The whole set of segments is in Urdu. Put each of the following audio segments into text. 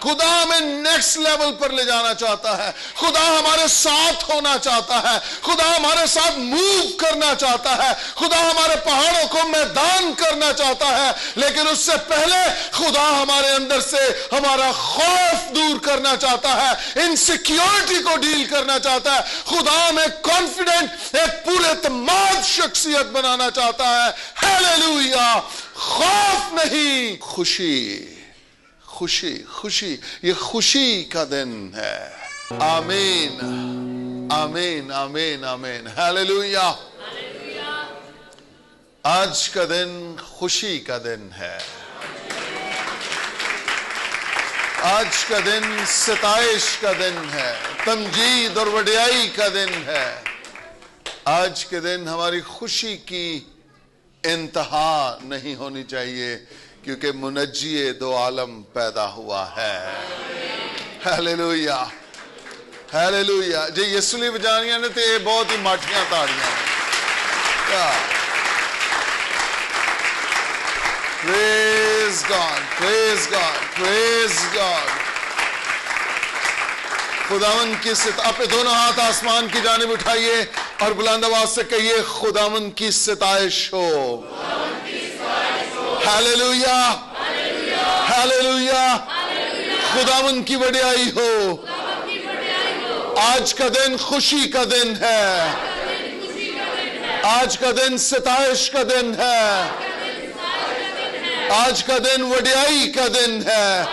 خدا ہمیں نیکسٹ لیول پر لے جانا چاہتا ہے. خدا ہمارے ساتھ ہونا چاہتا ہے. خدا ہمارے ساتھ موو کرنا چاہتا ہے. خدا ہمارے پہاڑوں کو میدان کرنا چاہتا ہے. لیکن اس سے پہلے خدا ہمارے اندر سے ہمارا خوف دور کرنا چاہتا ہے, انسیکیورٹی کو ڈیل کرنا چاہتا ہے. خدا ہمیں کانفیڈنٹ, ایک پورے اعتماد شخصیت بنانا چاہتا ہے. ہیلیلویا. خوف نہیں, خوشی, خوشی, خوشی. یہ خوشی کا دن ہے. آمین, آمین, آمین, آمین. ہیلیلویا. آج کا دن خوشی کا دن ہے. آج کا دن ستائش کا دن ہے, تمجید اور وڈیائی کا دن ہے. آج کے دن ہماری خوشی کی انتہا نہیں ہونی چاہیے, کیونکہ منجی دو عالم پیدا ہوا ہے. Hallelujah, hallelujah. جی یسوع بجانیاں نے تے بہت ہی ماٹھیاں تاڑیاں. Praise God, praise God, praise God. خداوند کی اپنے دونوں ہاتھ آسمان کی جانب اٹھائیے اور بلند آواز سے کہیے, خداوند کی ستائش ہو. Hallelujah, hallelujah. خداوند کی وڈیائی ہو. آج کا دن خوشی کا دن ہے. آج کا دن ستائش کا دن ہے. آج کا دن وڈیائی کا دن ہے.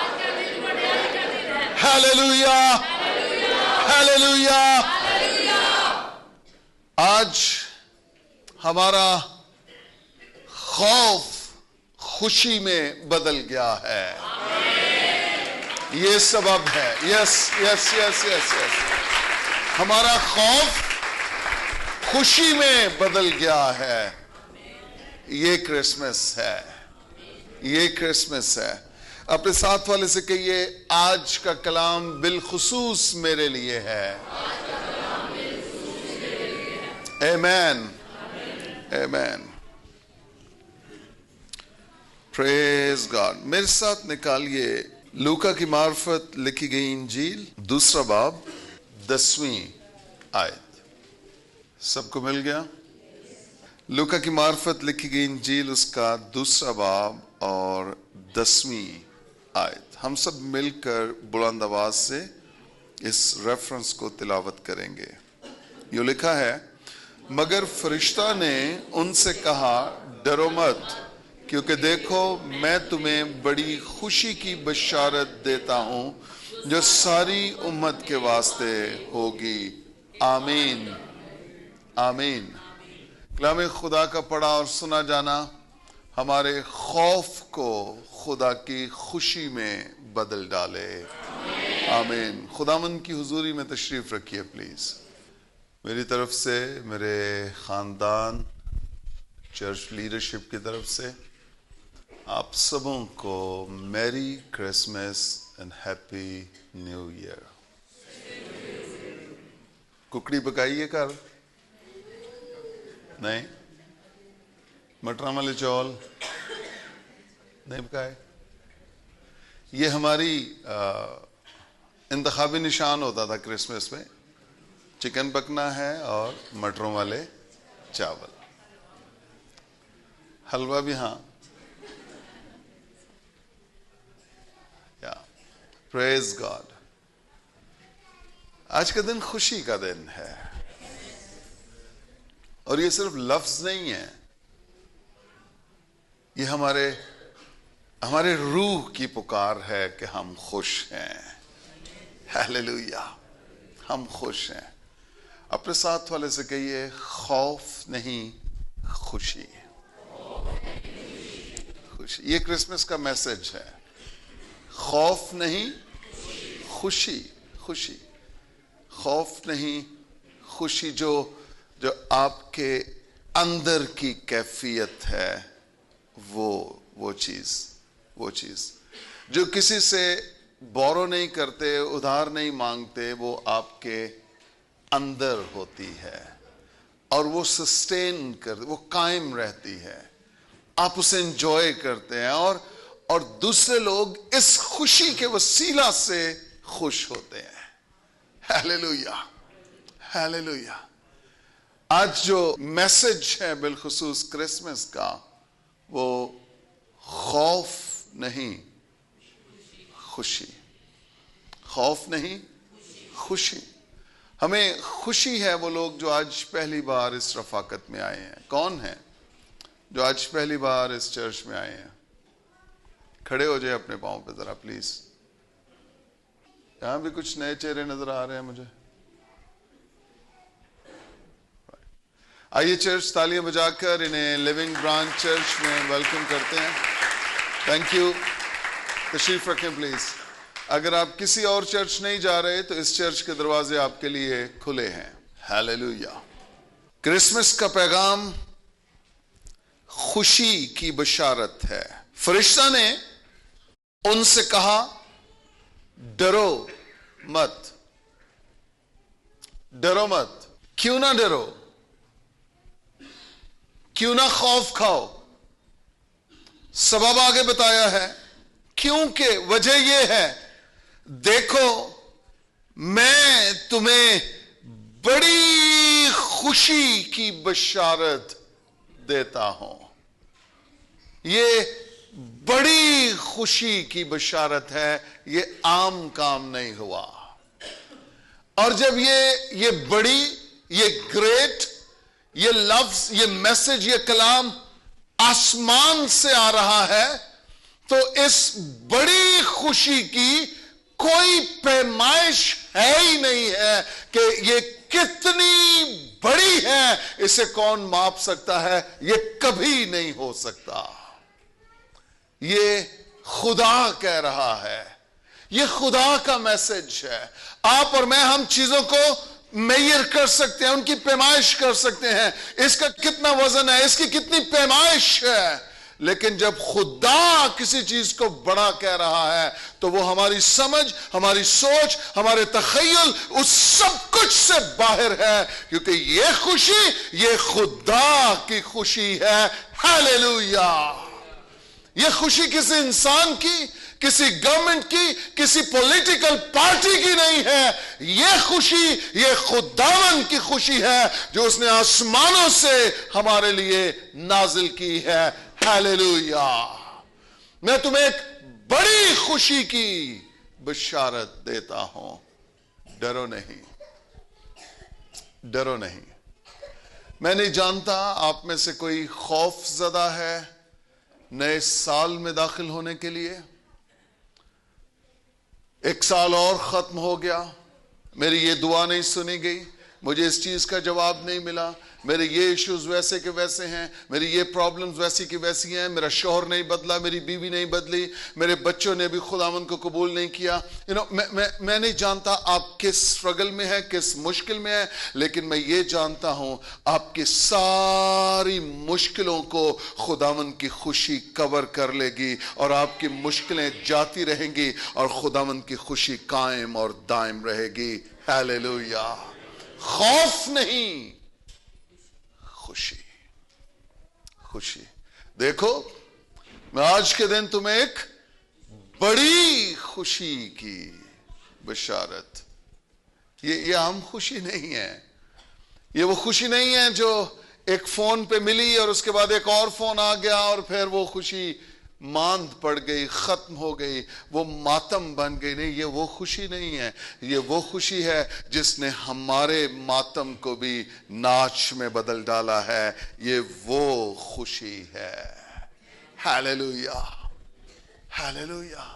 Hallelujah, hallelujah. آج ہمارا خوف خوشی میں بدل گیا ہے. یہ سبب ہے. یس یس یس یس یس. ہمارا خوف خوشی میں بدل گیا ہے. یہ کرسمس ہے, یہ کرسمس ہے. اپنے ساتھ والے سے کہیے, آج کا کلام بالخصوص میرے لیے ہے. آمین, آمین. پریز گاڈ. میرے ساتھ نکالیے لوکا کی معرفت لکھی گئی انجیل, دوسرا باب, 10ویں آیت. سب کو مل گیا؟ لوکا کی معرفت لکھی گئی انجیل, اس کا دوسرا باب اور 10ویں آیت. ہم سب مل کر بلند آواز سے اس ریفرنس کو تلاوت کریں گے. یہ لکھا ہے, مگر فرشتہ نے ان سے کہا, ڈرو مت, کیونکہ دیکھو میں تمہیں بڑی خوشی کی بشارت دیتا ہوں جو ساری امت کے واسطے ہوگی. آمین, آمین. کلام خدا کا پڑھا اور سنا جانا ہمارے خوف کو خدا کی خوشی میں بدل ڈالے. آمین. خداوند کی حضوری میں تشریف رکھیے پلیز. میری طرف سے, میرے خاندان, چرچ لیڈرشپ کی طرف سے آپ سبوں کو merry Christmas and happy new year. ککڑی پکائیے کر نہیں, مٹراں والے چول نہیں پکائے. یہ ہماری انتخابی نشان ہوتا تھا کرسمس میں, چکن پکنا ہے اور مٹروں والے چاول. حلوہ بھی ہاں. پریز گاڈ. آج کا دن خوشی کا دن ہے, اور یہ صرف لفظ نہیں ہے, یہ ہمارے روح کی پکار ہے کہ ہم خوش ہیں. ہیلیلویا, ہم خوش ہیں. اپنے ساتھ والے سے کہیے, خوف نہیں خوشی. خوشی, یہ کرسمس کا میسج ہے. خوف نہیں خوشی, خوشی. خوف نہیں خوشی, جو آپ کے اندر کی کیفیت ہے, وہ چیز جو کسی سے بورو نہیں کرتے, ادھار نہیں مانگتے, وہ آپ کے اندر ہوتی ہے اور وہ سسٹین کرتے, وہ قائم رہتی ہے. آپ اسے انجوائے کرتے ہیں اور دوسرے لوگ اس خوشی کے وسیلہ سے خوش ہوتے ہیں. Hallelujah, hallelujah. آج جو میسج ہے بالخصوص کرسمس کا، وہ خوف نہیں خوشی. خوف نہیں خوشی. ہمیں خوشی ہے وہ لوگ جو آج پہلی بار اس رفاقت میں آئے ہیں. کون ہیں جو آج پہلی بار اس چرچ میں آئے ہیں؟ کھڑے ہو جائے اپنے پاؤں پہ ذرا پلیز. یہاں بھی کچھ نئے چہرے نظر آ رہے ہیں مجھے. آئیے چرچ تالیاں بجا کر انہیں لیونگ برانچ چرچ میں ویلکم کرتے ہیں. Thank you. تشریف رکھیں پلیز. اگر آپ کسی اور چرچ نہیں جا رہے تو اس چرچ کے دروازے آپ کے لیے کھلے ہیں. ہیلیلویا. کرسمس کا پیغام خوشی کی بشارت ہے. فرشتہ نے ان سے کہا ڈرو مت. ڈرو مت. کیوں نہ ڈرو؟ کیوں نہ خوف کھاؤ؟ سبب آگے بتایا ہے. کیونکہ وجہ یہ ہے، دیکھو میں تمہیں بڑی خوشی کی بشارت دیتا ہوں. یہ بڑی خوشی کی بشارت ہے، یہ عام کام نہیں ہوا. اور جب یہ بڑی، یہ گریٹ، یہ لفظ، یہ میسج، یہ کلام آسمان سے آ رہا ہے تو اس بڑی خوشی کی کوئی پیمائش ہے ہی نہیں ہے کہ یہ کتنی بڑی ہے. اسے کون ماپ سکتا ہے؟ یہ کبھی نہیں ہو سکتا. یہ خدا کہہ رہا ہے، یہ خدا کا میسج ہے. آپ اور میں ہم چیزوں کو میئر کر سکتے ہیں، ان کی پیمائش کر سکتے ہیں، اس کا کتنا وزن ہے، اس کی کتنی پیمائش ہے. لیکن جب خدا کسی چیز کو بڑا کہہ رہا ہے تو وہ ہماری سمجھ، ہماری سوچ، ہمارے تخیل، اس سب کچھ سے باہر ہے. کیونکہ یہ خوشی، یہ خدا کی خوشی ہے. ہیلیلویا. یہ خوشی کسی انسان کی، کسی گورنمنٹ کی، کسی پولیٹیکل پارٹی کی نہیں ہے. یہ خوشی، یہ خداوند کی خوشی ہے جو اس نے آسمانوں سے ہمارے لیے نازل کی ہے. ہیلیلویا. میں تمہیں ایک بڑی خوشی کی بشارت دیتا ہوں. ڈرو نہیں، ڈرو نہیں. میں نہیں جانتا آپ میں سے کوئی خوف زدہ ہے نئے سال میں داخل ہونے کے لیے. ایک سال اور ختم ہو گیا، میری یہ دعا نہیں سنی گئی، مجھے اس چیز کا جواب نہیں ملا، میرے یہ ایشوز ویسے کے ویسے ہیں، میری یہ پرابلمز ویسی کی ویسی ہیں، میرا شوہر نہیں بدلا، میری بیوی نہیں بدلی، میرے بچوں نے بھی خداوند کو قبول نہیں کیا. میں نہیں جانتا آپ کس سٹرگل میں ہیں، کس مشکل میں ہیں، لیکن میں یہ جانتا ہوں آپ کی ساری مشکلوں کو خداوند کی خوشی کور کر لے گی اور آپ کی مشکلیں جاتی رہیں گی اور خداوند کی خوشی قائم اور دائم رہے گی. ہیلیلویا. خوف نہیں، خوشی. خوشی. دیکھو میں آج کے دن تمہیں ایک بڑی خوشی کی بشارت. یہ عام خوشی نہیں ہے. یہ وہ خوشی نہیں ہے جو ایک فون پہ ملی اور اس کے بعد ایک اور فون آ گیا اور پھر وہ خوشی ماند پڑ گئی، ختم ہو گئی، وہ ماتم بن گئی. نہیں، یہ وہ خوشی نہیں ہے. یہ وہ خوشی ہے جس نے ہمارے ماتم کو بھی ناچ میں بدل ڈالا ہے. یہ وہ خوشی ہے. ہیلیلویا. ہیلیلویا.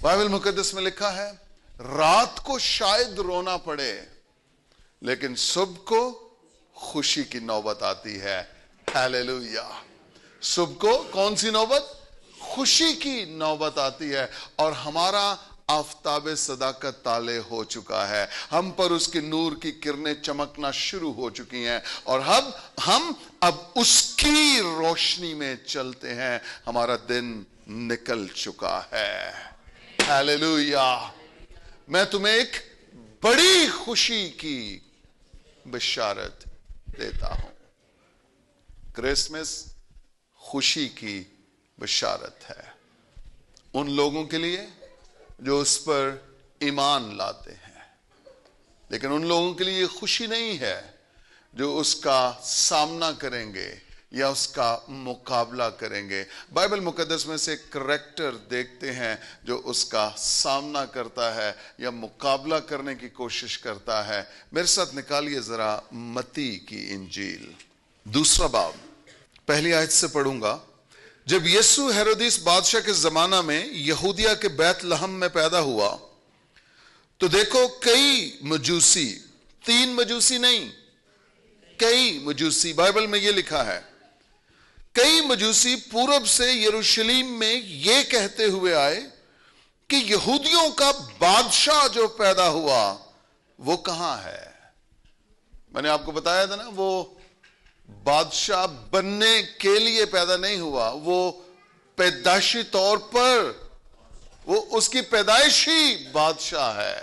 بائبل مقدس میں لکھا ہے رات کو شاید رونا پڑے لیکن صبح کو خوشی کی نوبت آتی ہے. ہیلیلویا. صبح کو کون سی نوبت؟ خوشی کی نوبت آتی ہے اور ہمارا آفتاب صداقت طالع ہو چکا ہے. ہم پر اس کی نور کی کرنیں چمکنا شروع ہو چکی ہیں اور ہم اب اس کی روشنی میں چلتے ہیں. ہمارا دن نکل چکا ہے. ہیلیلویا. میں تمہیں ایک بڑی خوشی کی بشارت دیتا ہوں. کرسمس خوشی کی بشارت ہے. ان لوگوں کے لیے جو اس پر ایمان لاتے ہیں، لیکن ان لوگوں کے لیے یہ خوشی نہیں ہے جو اس کا سامنا کریں گے یا اس کا مقابلہ کریں گے۔ بائبل مقدس میں سے ایک کریکٹر دیکھتے ہیں جو اس کا سامنا کرتا ہے یا مقابلہ کرنے کی کوشش کرتا ہے۔ میرے ساتھ نکالیے ذرا متی کی انجیل، 2 باب، پہلی آیت سے پڑھوں گا۔ جب یسوع ہیرودیس بادشاہ کے زمانہ میں یہودیہ کے بیت لحم میں پیدا ہوا تو دیکھو کئی مجوسی، 3 مجوسی نہیں، کئی مجوسی، بائبل میں یہ لکھا ہے، کئی مجوسی پورب سے یروشلیم میں یہ کہتے ہوئے آئے کہ یہودیوں کا بادشاہ جو پیدا ہوا وہ کہاں ہے؟ میں نے آپ کو بتایا تھا نا، وہ بادشاہ بننے کے لیے پیدا نہیں ہوا، وہ پیدائشی طور پر وہ اس کی پیدائشی بادشاہ ہے۔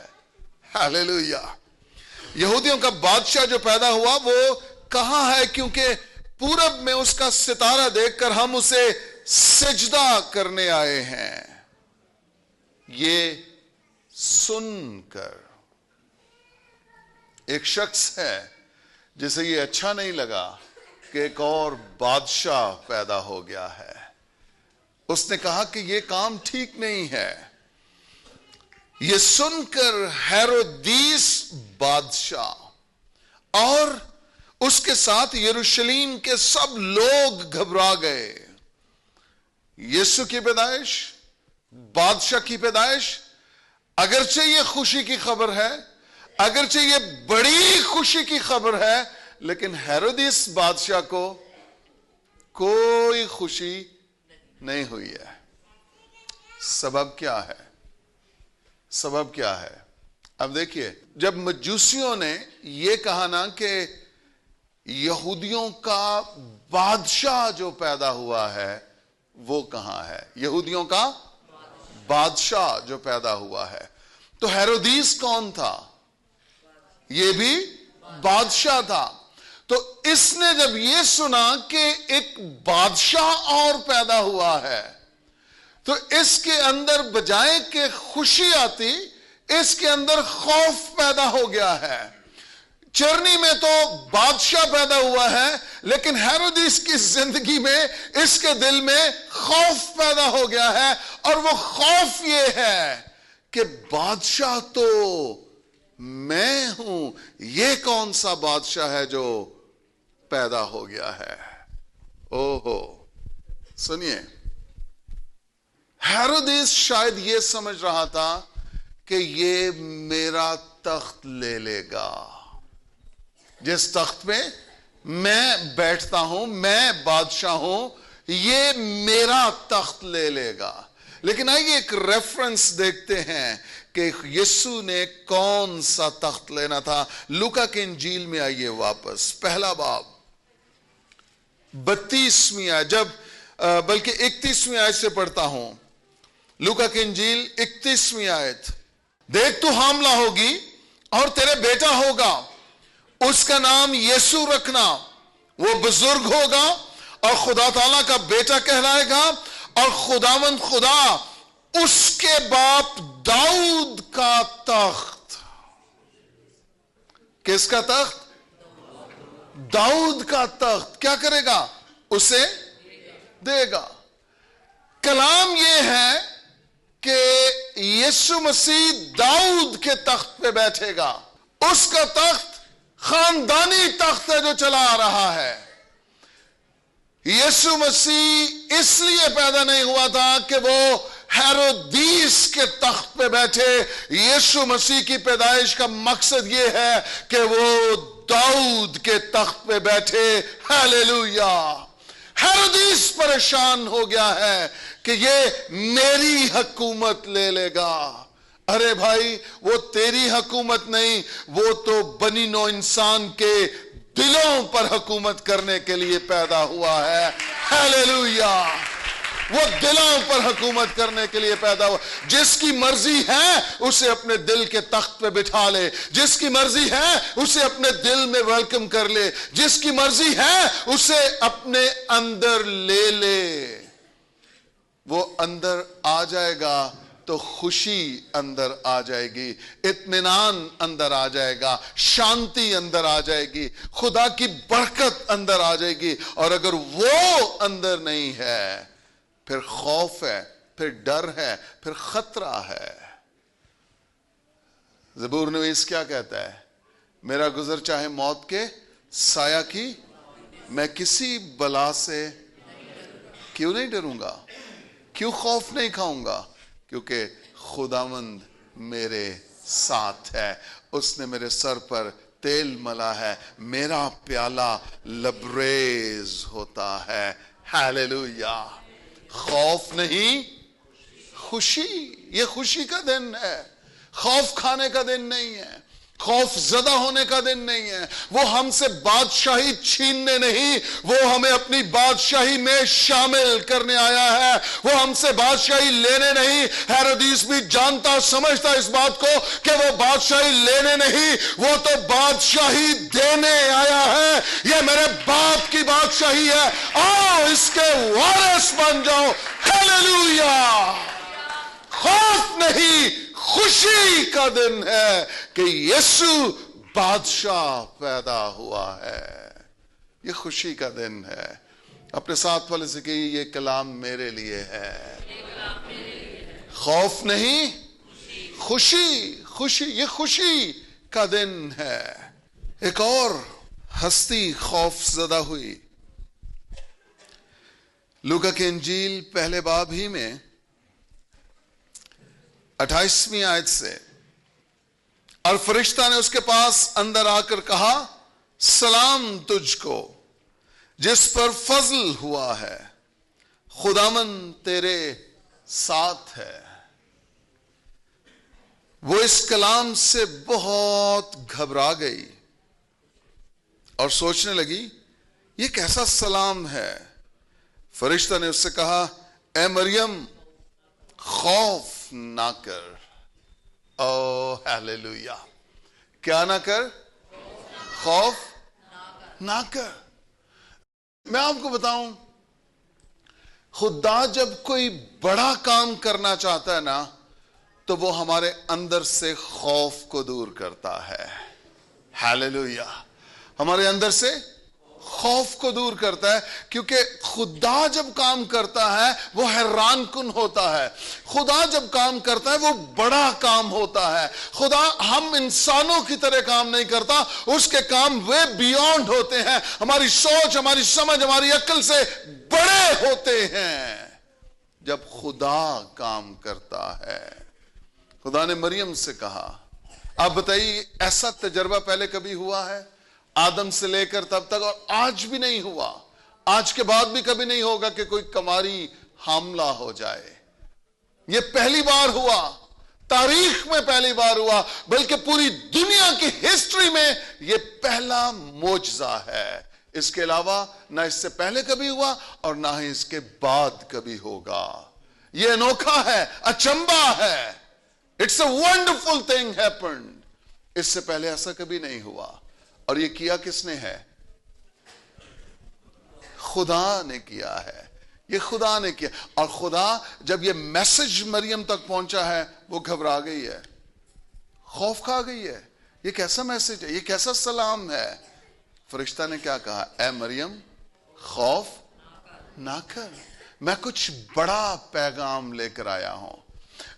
ہاللیلویہ۔ یہودیوں کا بادشاہ جو پیدا ہوا وہ کہاں ہے؟ کیونکہ پورب میں اس کا ستارہ دیکھ کر ہم اسے سجدہ کرنے آئے ہیں۔ یہ سن کر ایک شخص ہے جسے یہ اچھا نہیں لگا کہ ایک اور بادشاہ پیدا ہو گیا ہے۔ اس نے کہا کہ یہ کام ٹھیک نہیں ہے۔ یہ سن کر ہیرودیس بادشاہ اور اس کے ساتھ یروشلیم کے سب لوگ گھبرا گئے۔ یسوع کی پیدائش، بادشاہ کی پیدائش، اگرچہ یہ خوشی کی خبر ہے، اگرچہ یہ بڑی خوشی کی خبر ہے، لیکن ہیرودیس بادشاہ کو کوئی خوشی نہیں ہوئی ہے۔ سبب کیا ہے؟ سبب کیا ہے؟ اب دیکھیے، جب مجوسیوں نے یہ کہا نا کہ یہودیوں کا بادشاہ جو پیدا ہوا ہے وہ کہاں ہے؟ یہودیوں کا بادشاہ جو پیدا ہوا ہے، تو ہیرودیس کون تھا؟ یہ بھی بادشاہ تھا۔ تو اس نے جب یہ سنا کہ ایک بادشاہ اور پیدا ہوا ہے تو اس کے اندر بجائے کہ خوشی آتی، اس کے اندر خوف پیدا ہو گیا ہے۔ چرنی میں تو بادشاہ پیدا ہوا ہے، لیکن ہیرودیس کی زندگی میں، اس کے دل میں خوف پیدا ہو گیا ہے، اور وہ خوف یہ ہے کہ بادشاہ تو میں ہوں، یہ کون سا بادشاہ ہے جو پیدا ہو گیا ہے؟ اوہو، سنیے، ہیرودیس شاید یہ سمجھ رہا تھا کہ یہ میرا تخت لے لے گا، جس تخت پہ میں بیٹھتا ہوں، میں بادشاہ ہوں، یہ میرا تخت لے لے گا۔ لیکن آئیے ایک ریفرنس دیکھتے ہیں کہ یسوع نے کون سا تخت لینا تھا۔ لوکا کی انجیل میں آئیے واپس، پہلا باب، 32ویں آیت، بلکہ 31ویں آیت سے پڑھتا ہوں۔ لوکا کی انجیل 31ویں آیت، دیکھ تو حاملہ ہوگی اور تیرے بیٹا ہوگا، اس کا نام یسوع رکھنا، وہ بزرگ ہوگا اور خدا تعالیٰ کا بیٹا کہلائے گا، اور خداوند خدا اس کے باپ داؤد کا تخت، کس کا تخت؟ داؤد کا تخت کیا کرے گا؟ اسے دے گا۔ کلام یہ ہے کہ یسوع مسیح داؤد کے تخت پہ بیٹھے گا۔ اس کا تخت خاندانی تخت ہے جو چلا آ رہا ہے۔ یسوع مسیح اس لیے پیدا نہیں ہوا تھا کہ وہ ہیرودیس کے تخت پہ بیٹھے۔ یسوع مسیح کی پیدائش کا مقصد یہ ہے کہ وہ داؤد کے تخت پہ بیٹھے۔ ہاللیلویہ۔ ہیرودیس پریشان ہو گیا ہے کہ یہ میری حکومت لے لے گا۔ ارے بھائی، وہ تیری حکومت نہیں، وہ تو بنی نوع انسان کے دلوں پر حکومت کرنے کے لیے پیدا ہوا ہے۔ ہاللیلویہ۔ وہ دلوں پر حکومت کرنے کے لیے پیدا ہوا۔ جس کی مرضی ہے اسے اپنے دل کے تخت پہ بٹھا لے، جس کی مرضی ہے اسے اپنے دل میں ویلکم کر لے، جس کی مرضی ہے اسے اپنے اندر لے لے۔ وہ اندر آ جائے گا تو خوشی اندر آ جائے گی، اطمینان اندر آ جائے گا، شانتی اندر آ جائے گی، خدا کی برکت اندر آ جائے گی۔ اور اگر وہ اندر نہیں ہے پھر خوف ہے، پھر ڈر ہے، پھر خطرہ ہے۔ زبور نویس کیا کہتا ہے؟ میرا گزر چاہے موت کے سایہ کی، میں کسی بلا سے کیوں نہیں ڈروں گا، کیوں خوف نہیں کھاؤں گا؟ کیونکہ خداوند میرے ساتھ ہے، اس نے میرے سر پر تیل ملا ہے، میرا پیالہ لبریز ہوتا ہے۔ ہاللیلویا! خوف نہیں، خوشی۔ یہ خوشی کا دن ہے، خوف کھانے کا دن نہیں ہے، خوف زدہ ہونے کا دن نہیں ہے۔ وہ ہم سے بادشاہی چھیننے نہیں، وہ ہمیں اپنی بادشاہی میں شامل کرنے آیا ہے۔ وہ ہم سے بادشاہی لینے نہیں۔ ہیرودیس بھی جانتا سمجھتا اس بات کو کہ وہ بادشاہی لینے نہیں، وہ تو بادشاہی دینے آیا ہے۔ یہ میرے باپ کی بادشاہی ہے، آؤ اس کے وارث بن جاؤ۔ ہاللیلویا! خوف نہیں، خوشی کا دن ہے کہ یسوع بادشاہ پیدا ہوا ہے۔ یہ خوشی کا دن ہے۔ اپنے ساتھ والے سے کہیے، یہ کلام میرے لیے ہے۔ خوف نہیں، خوشی، خوشی، یہ خوشی کا دن ہے۔ ایک اور ہستی خوف زدہ ہوئی۔ لوکا کی انجیل پہلے باب ہی میں 28ویں آیت سے، اور فرشتہ نے اس کے پاس اندر آ کر کہا، سلام تجھ کو جس پر فضل ہوا ہے، خداوند تیرے ساتھ ہے۔ وہ اس کلام سے بہت گھبرا گئی اور سوچنے لگی یہ کیسا سلام ہے۔ فرشتہ نے اس سے کہا، اے مریم خوف نہ کر۔ او ہاللیلویا! کیا نہ کر؟ خوف نہ کر۔ میں آپ کو بتاؤں، خدا جب کوئی بڑا کام کرنا چاہتا ہے نا تو وہ ہمارے اندر سے خوف کو دور کرتا ہے۔ ہاللیلویا! ہمارے اندر سے خوف کو دور کرتا ہے، کیونکہ خدا جب کام کرتا ہے وہ حیران کن ہوتا ہے۔ خدا جب کام کرتا ہے وہ بڑا کام ہوتا ہے۔ خدا ہم انسانوں کی طرح کام نہیں کرتا، اس کے کام وے بیونڈ ہوتے ہیں، ہماری سوچ، ہماری سمجھ، ہماری عقل سے بڑے ہوتے ہیں۔ جب خدا کام کرتا ہے، خدا نے مریم سے کہا، آپ بتائیے ایسا تجربہ پہلے کبھی ہوا ہے؟ آدم سے لے کر تب تک، اور آج بھی نہیں ہوا، آج کے بعد بھی کبھی نہیں ہوگا کہ کوئی کماری حاملہ ہو جائے۔ یہ پہلی بار ہوا، تاریخ میں پہلی بار ہوا، بلکہ پوری دنیا کی ہسٹری میں یہ پہلا معجزہ ہے۔ اس کے علاوہ نہ اس سے پہلے کبھی ہوا اور نہ ہی اس کے بعد کبھی ہوگا۔ یہ انوکھا ہے، اچنبا ہے۔ It's a wonderful thing happened۔ اس سے پہلے ایسا کبھی نہیں ہوا، اور یہ کیا کس نے ہے؟ خدا نے کیا ہے۔ یہ خدا نے کیا، اور خدا جب یہ میسج مریم تک پہنچا ہے وہ گھبرا گئی ہے، خوف کھا گئی ہے۔ یہ کیسا میسج ہے، یہ کیسا سلام ہے؟ فرشتہ نے کیا کہا؟ اے مریم خوف نہ کر، میں کچھ بڑا پیغام لے کر آیا ہوں،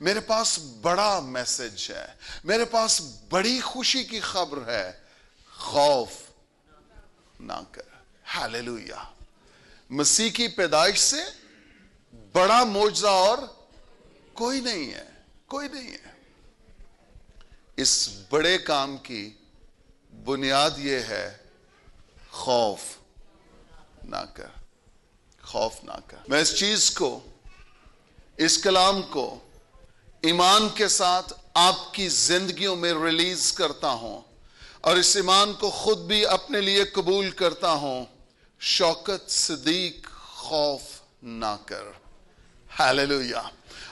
میرے پاس بڑا میسج ہے، میرے پاس بڑی خوشی کی خبر ہے، خوف نہ کر۔ ہاللیلویا! مسیح کی پیدائش سے بڑا معجزہ اور کوئی نہیں ہے، کوئی نہیں ہے۔ اس بڑے کام کی بنیاد یہ ہے، خوف نہ کر، خوف نہ کر۔ میں اس چیز کو، اس کلام کو ایمان کے ساتھ آپ کی زندگیوں میں ریلیز کرتا ہوں، اور اس ایمان کو خود بھی اپنے لیے قبول کرتا ہوں۔ شوکت صدیق خوف نہ کر۔ ہاللیلویا!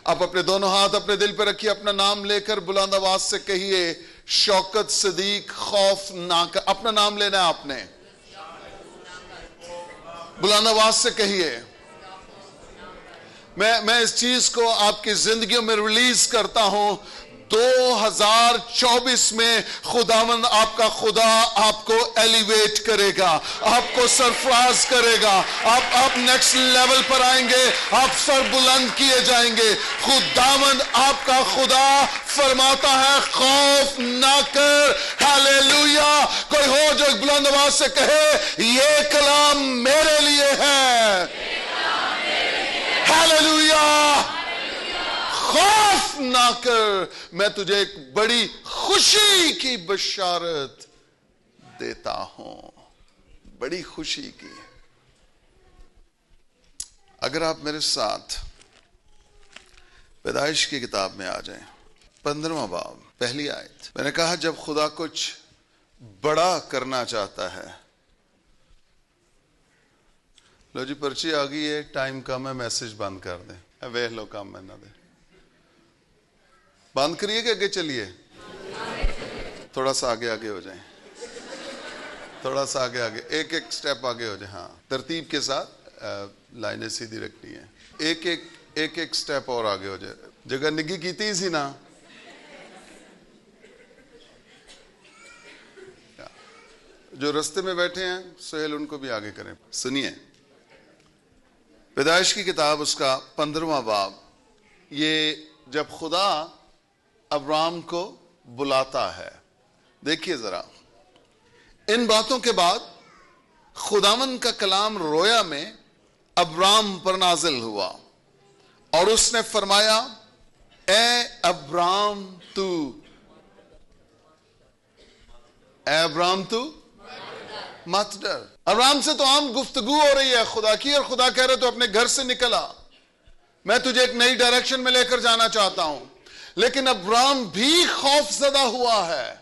آپ اپنے دونوں ہاتھ اپنے دل پہ رکھیے، اپنا نام لے کر بلند آواز سے کہیے، شوکت صدیق خوف نہ کر۔ اپنا نام لینا ہے آپ نے، بلند آواز سے کہیے، میں اس چیز کو آپ کی زندگیوں میں ریلیز کرتا ہوں. 2024 میں خداوند آپ کا خدا آپ کو ایلیویٹ کرے گا, آپ کو سرفراز کرے گا, آپ نیکسٹ لیول پر آئیں گے, آپ سر بلند کیے جائیں گے. خداوند آپ کا خدا فرماتا ہے خوف نہ کر. ہاللیلویا. کوئی ہو جو ایک بلند آواز سے کہے یہ کلام میرے لیے ہے. ہاللیلویا. خوف نہ کر, میں تجھے ایک بڑی خوشی کی بشارت دیتا ہوں. بڑی خوشی کی. اگر آپ میرے ساتھ پیدائش کی کتاب میں آ جائیں, 15واں باب پہلی آیت. میں نے کہا جب خدا کچھ بڑا کرنا چاہتا ہے. لو جی پرچی آ گئی ہے, ٹائم کم ہے, میسج بند کر دیں. ویخ لو کام میں نہ دیں, بند کریے کہ آگے چلیے. تھوڑا سا آگے آگے ہو جائیں, تھوڑا سا آگے آگے, ایک ایک سٹیپ آگے ہو جائیں. ہاں ترتیب کے ساتھ لائنیں سیدھی رکھنی ہیں. ایک ایک سٹیپ اور آگے ہو جائے. جگہ نگی کیتی سی نا, جو رستے میں بیٹھے ہیں سہیل ان کو بھی آگے کریں. سنیے پیدائش کی کتاب اس کا 15واں باب. یہ جب خدا ابرام کو بلاتا ہے, دیکھیے ذرا. ان باتوں کے بعد خداوند کا کلام رویا میں ابرام پر نازل ہوا اور اس نے فرمایا اے ابرام تو, اے ابرام تو مت ڈر. ابرام سے تو عام گفتگو ہو رہی ہے خدا کی, اور خدا کہہ رہے تو اپنے گھر سے نکلا, میں تجھے ایک نئی ڈائریکشن میں لے کر جانا چاہتا ہوں. لیکن ابرام بھی خوف زدہ ہوا ہے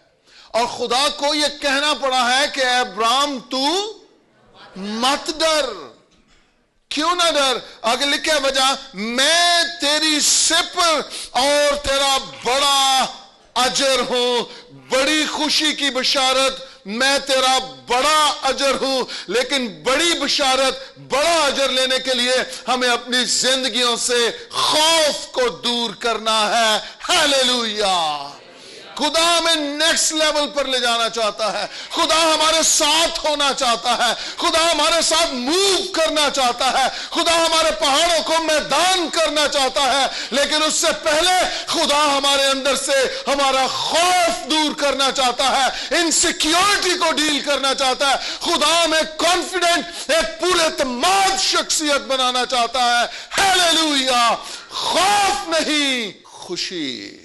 اور خدا کو یہ کہنا پڑا ہے کہ اے ابرام تو مت ڈر. کیوں نہ ڈر؟ آگے لکھا ہے وجہ, میں تیری سپر اور تیرا بڑا اجر ہوں. بڑی خوشی کی بشارت, میں تیرا بڑا اجر ہوں. لیکن بڑی بشارت, بڑا اجر لینے کے لیے ہمیں اپنی زندگیوں سے خوف کو دور کرنا ہے. ہاللیلویا. خدا ہمیں نیکسٹ لیول پر لے جانا چاہتا ہے. خدا ہمارے ساتھ ہونا چاہتا ہے. خدا ہمارے ساتھ موو کرنا چاہتا ہے. خدا ہمارے پہاڑوں کو میدان کرنا چاہتا ہے. لیکن اس سے پہلے خدا ہمارے اندر سے ہمارا خوف دور کرنا چاہتا ہے, انسیکیورٹی کو ڈیل کرنا چاہتا ہے. خدا ہمیں کانفیڈنٹ, ایک پورے اعتماد شخصیت بنانا چاہتا ہے. ہاللیلویا. خوف نہیں, خوشی.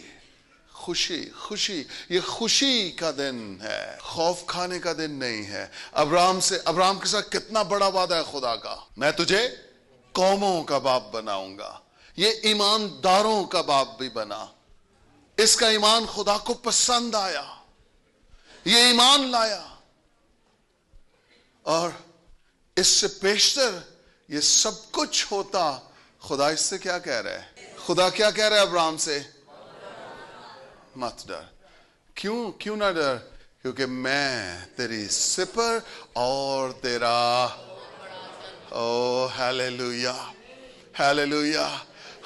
خوشی, خوشی. یہ خوشی کا دن ہے, خوف کھانے کا دن نہیں ہے. ابرام کے ساتھ کتنا بڑا وعدہ ہے خدا کا, میں تجھے قوموں کا باپ بناؤں گا. یہ ایمانداروں کا باپ بھی بنا. اس کا ایمان خدا کو پسند آیا, یہ ایمان لایا. اور اس سے پیشتر یہ سب کچھ ہوتا. خدا اس سے کیا کہہ رہا ہے؟ خدا کیا کہہ رہا ہے ابرام سے؟ مت ڈر. کیوں نہ ڈر؟ کیونکہ میں تیری سپر اور تیرا, او ہاللیلویا, ہاللیلویا.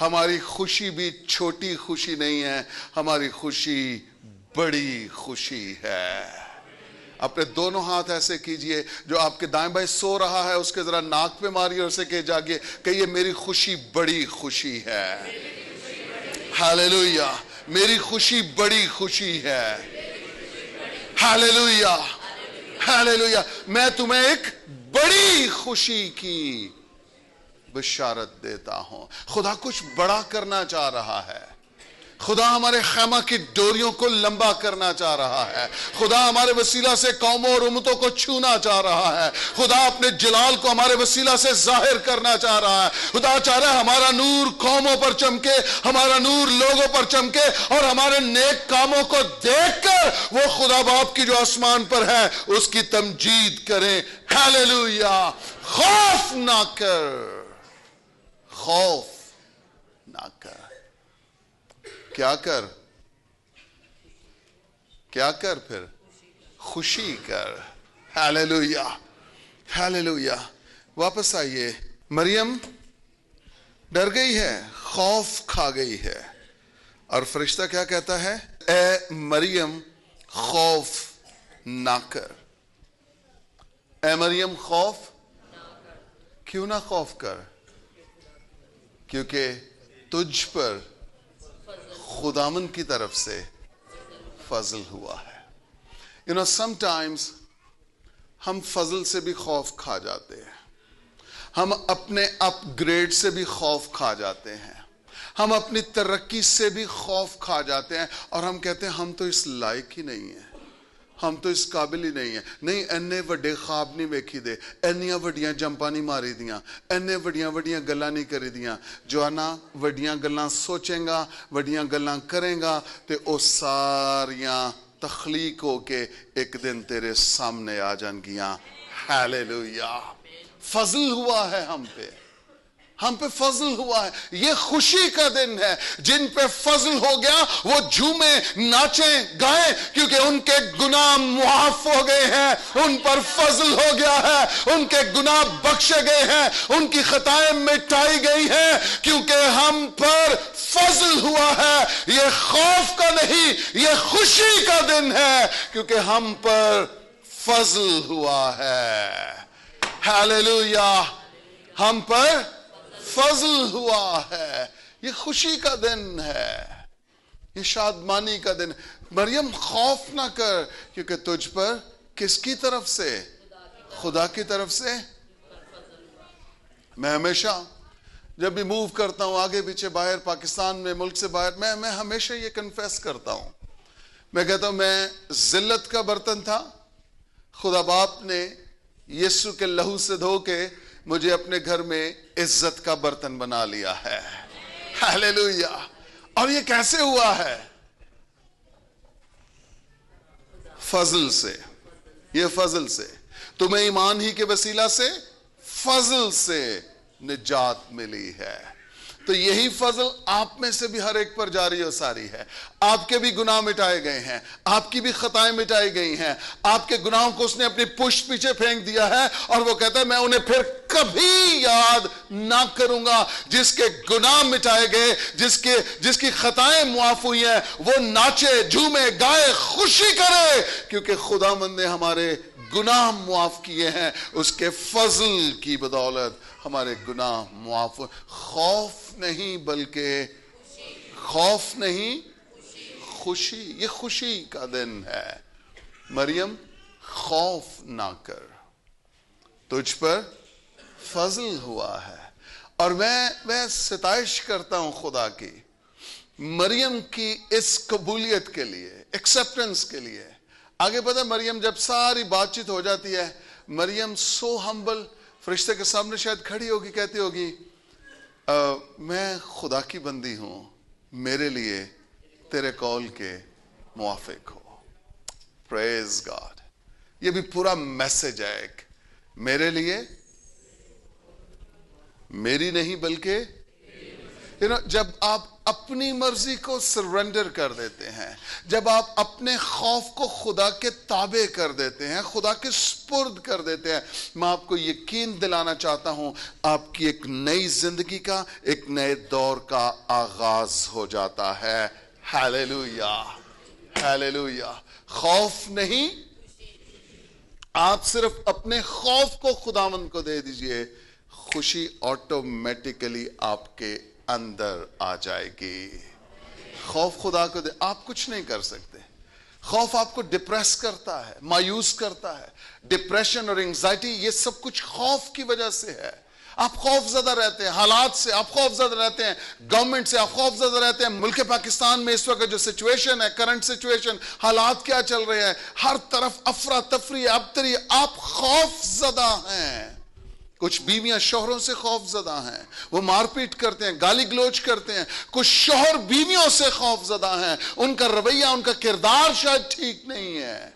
ہماری خوشی بھی چھوٹی خوشی نہیں ہے, ہماری خوشی بڑی خوشی ہے. اپنے دونوں ہاتھ ایسے کیجئے, جو آپ کے دائیں بائیں سو رہا ہے اس کے ذرا ناک پہ ماریے اور اسے کہ جاگے کہ یہ میری خوشی بڑی خوشی ہے. ہاللیلویا. میری خوشی بڑی خوشی ہے. ہاللیلویا, ہاللیلویا. میں تمہیں ایک بڑی خوشی کی بشارت دیتا ہوں. خدا کچھ بڑا کرنا چاہ رہا ہے. خدا ہمارے خیمہ کی ڈوریوں کو لمبا کرنا چاہ رہا ہے. خدا ہمارے وسیلہ سے قوموں اور امتوں کو چھونا چاہ رہا ہے. خدا اپنے جلال کو ہمارے وسیلہ سے ظاہر کرنا چاہ رہا ہے. خدا چاہ رہا ہے ہمارا نور قوموں پر چمکے, ہمارا نور لوگوں پر چمکے, اور ہمارے نیک کاموں کو دیکھ کر وہ خدا باپ کی جو آسمان پر ہے اس کی تمجید کریں. ہاللیلویا. خوف نہ کر, خوف نہ کر. کیا کر پھر؟ خوشی کر. ہاللیلویا, ہاللیلویا. واپس آئیے. مریم ڈر گئی ہے، خوف کھا گئی ہے. اور فرشتہ کیا کہتا ہے؟ اے مریم خوف نہ کر. اے مریم خوف کیوں نہ خوف کر؟ کیونکہ تجھ پر خداوند کی طرف سے فضل ہوا ہے. sometimes ہم فضل سے بھی خوف کھا جاتے ہیں. ہم اپنے اپ گریڈ سے بھی خوف کھا جاتے ہیں. ہم اپنی ترقی سے بھی خوف کھا جاتے ہیں اور ہم کہتے ہیں ہم تو اس لائق ہی نہیں ہیں، ہم تو اس قابل ہی نہیں ہیں. نہیں اینے وڈے خواب نہیں ویکھی دے، اینیاں وڈیاں جمپاں نہیں ماری دیاں، اینے وڈیاں وڈیاں گلاں نہیں کری دیاں. جو آنا وڈیاں گلاں سوچیں گا، وڈیاں گلاں کریں گا تے او ساریاں تخلیق ہو کے ایک دن تیرے سامنے آ جان گیاں. ہیلیلویا. فضل ہوا ہے ہم پہ فضل ہوا ہے. یہ خوشی کا دن ہے. جن پہ فضل ہو گیا وہ جھومیں، ناچیں، گائیں، کیونکہ ان کے گناہ معاف ہو گئے ہیں. ان پر فضل ہو گیا ہے، ان کے گناہ بخشے گئے ہیں، ان کی خطائیں مٹائی گئی ہیں، کیونکہ ہم پر فضل ہوا ہے. یہ خوف کا نہیں، یہ خوشی کا دن ہے، کیونکہ ہم پر فضل ہوا ہے. ہیلیلویا. ہم پر فضل ہوا ہے. یہ خوشی کا دن ہے، یہ شادمانی کا دن. مریم خوف نہ کر، کیونکہ تجھ پر کس کی طرف سے؟ خدا کی طرف سے. میں ہمیشہ جب بھی موو کرتا ہوں آگے پیچھے باہر، پاکستان میں، ملک سے باہر، میں ہمیشہ یہ کنفیس کرتا ہوں. میں کہتا ہوں میں ذلت کا برتن تھا، خدا باپ نے یسوع کے لہو سے دھو کے مجھے اپنے گھر میں عزت کا برتن بنا لیا ہے. ہیلیلویا. اور یہ کیسے ہوا ہے؟ فضل سے. یہ فضل سے. تمہیں ایمان ہی کے وسیلہ سے فضل سے نجات ملی ہے. تو یہی فضل آپ میں سے بھی ہر ایک پر جاری و ساری ہے. آپ کے بھی گناہ مٹائے گئے ہیں، آپ کی بھی خطائیں مٹائی گئی ہیں. آپ کے گناہوں کو اس نے اپنی پشت پیچھے پھینک دیا ہے اور وہ کہتا ہے میں انہیں پھر کبھی یاد نہ کروں گا. جس کے گناہ مٹائے گئے، جس کی خطائیں معاف ہوئی ہیں، وہ ناچے، جھومے، گائے، خوشی کرے، کیونکہ خداوند نے ہمارے گناہ معاف کیے ہیں. اس کے فضل کی بدولت ہمارے گناہ معاف. خوف نہیں بلکہ خوف نہیں، خوشی. یہ خوشی کا دن ہے. مریم خوف نہ کر، تجھ پر فضل ہوا ہے. اور میں ستائش کرتا ہوں خدا کی مریم کی اس قبولیت کے لیے، ایکسپٹنس کے لیے. آگے پتہ مریم جب ساری بات چیت ہو جاتی ہے، مریم سو ہمبل فرشتے کے سامنے شاید کھڑی ہوگی، کہتی ہوگی میں خدا کی بندی ہوں، میرے لیے تیرے قول کے موافق ہو. پریز گاڈ. یہ بھی پورا میسج ہے ایک. میرے لیے، میری نہیں بلکہ جب آپ اپنی مرضی کو سرنڈر کر دیتے ہیں، جب آپ اپنے خوف کو خدا کے تابع کر دیتے ہیں، خدا کے سپرد کر دیتے ہیں، میں آپ کو یقین دلانا چاہتا ہوں آپ کی ایک نئی زندگی کا، ایک نئے دور کا آغاز ہو جاتا ہے. ہیلیلویا. ہیلیلویا. خوف نہیں، آپ صرف اپنے خوف کو خداوند کو دے دیجئے، خوشی آٹومیٹیکلی آپ کے اندر آ جائے گی. خوف خدا کو دے. آپ کچھ نہیں کر سکتے. خوف آپ کو ڈپریس کرتا ہے، مایوس کرتا ہے. ڈپریشن اور انگزائٹی یہ سب کچھ خوف کی وجہ سے ہے. آپ خوف زدہ رہتے ہیں، حالات سے آپ خوف زدہ رہتے ہیں، گورنمنٹ سے آپ خوف زدہ رہتے ہیں. ملک پاکستان میں اس وقت جو سچویشن ہے، کرنٹ سچویشن، حالات کیا چل رہے ہیں، ہر طرف افراتفری، ابتری، آپ خوف زدہ ہیں. کچھ بیویاں شوہروں سے خوف زدہ ہیں، وہ مار پیٹ کرتے ہیں، گالی گلوچ کرتے ہیں. کچھ شوہر بیویوں سے خوف زدہ ہیں، ان کا رویہ، ان کا کردار شاید ٹھیک نہیں ہے.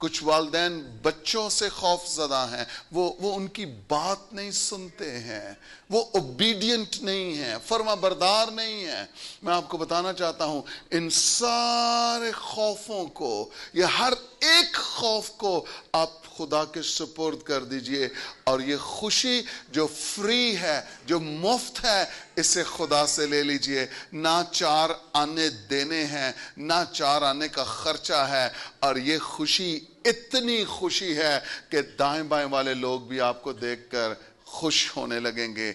کچھ والدین بچوں سے خوف زدہ ہیں، وہ ان کی بات نہیں سنتے ہیں، وہ اوبیڈینٹ نہیں ہیں، فرما بردار نہیں ہیں۔ میں آپ کو بتانا چاہتا ہوں ان سارے خوفوں کو، یہ ہر ایک خوف کو آپ خدا کے سپرد کر دیجئے، اور یہ خوشی جو فری ہے، جو مفت ہے، اسے خدا سے لے لیجئے۔ نہ 4 آنے دینے ہیں، نہ 4 آنے کا خرچہ ہے، اور یہ خوشی اتنی خوشی ہے کہ دائیں بائیں والے لوگ بھی آپ کو دیکھ کر خوش ہونے لگیں گے۔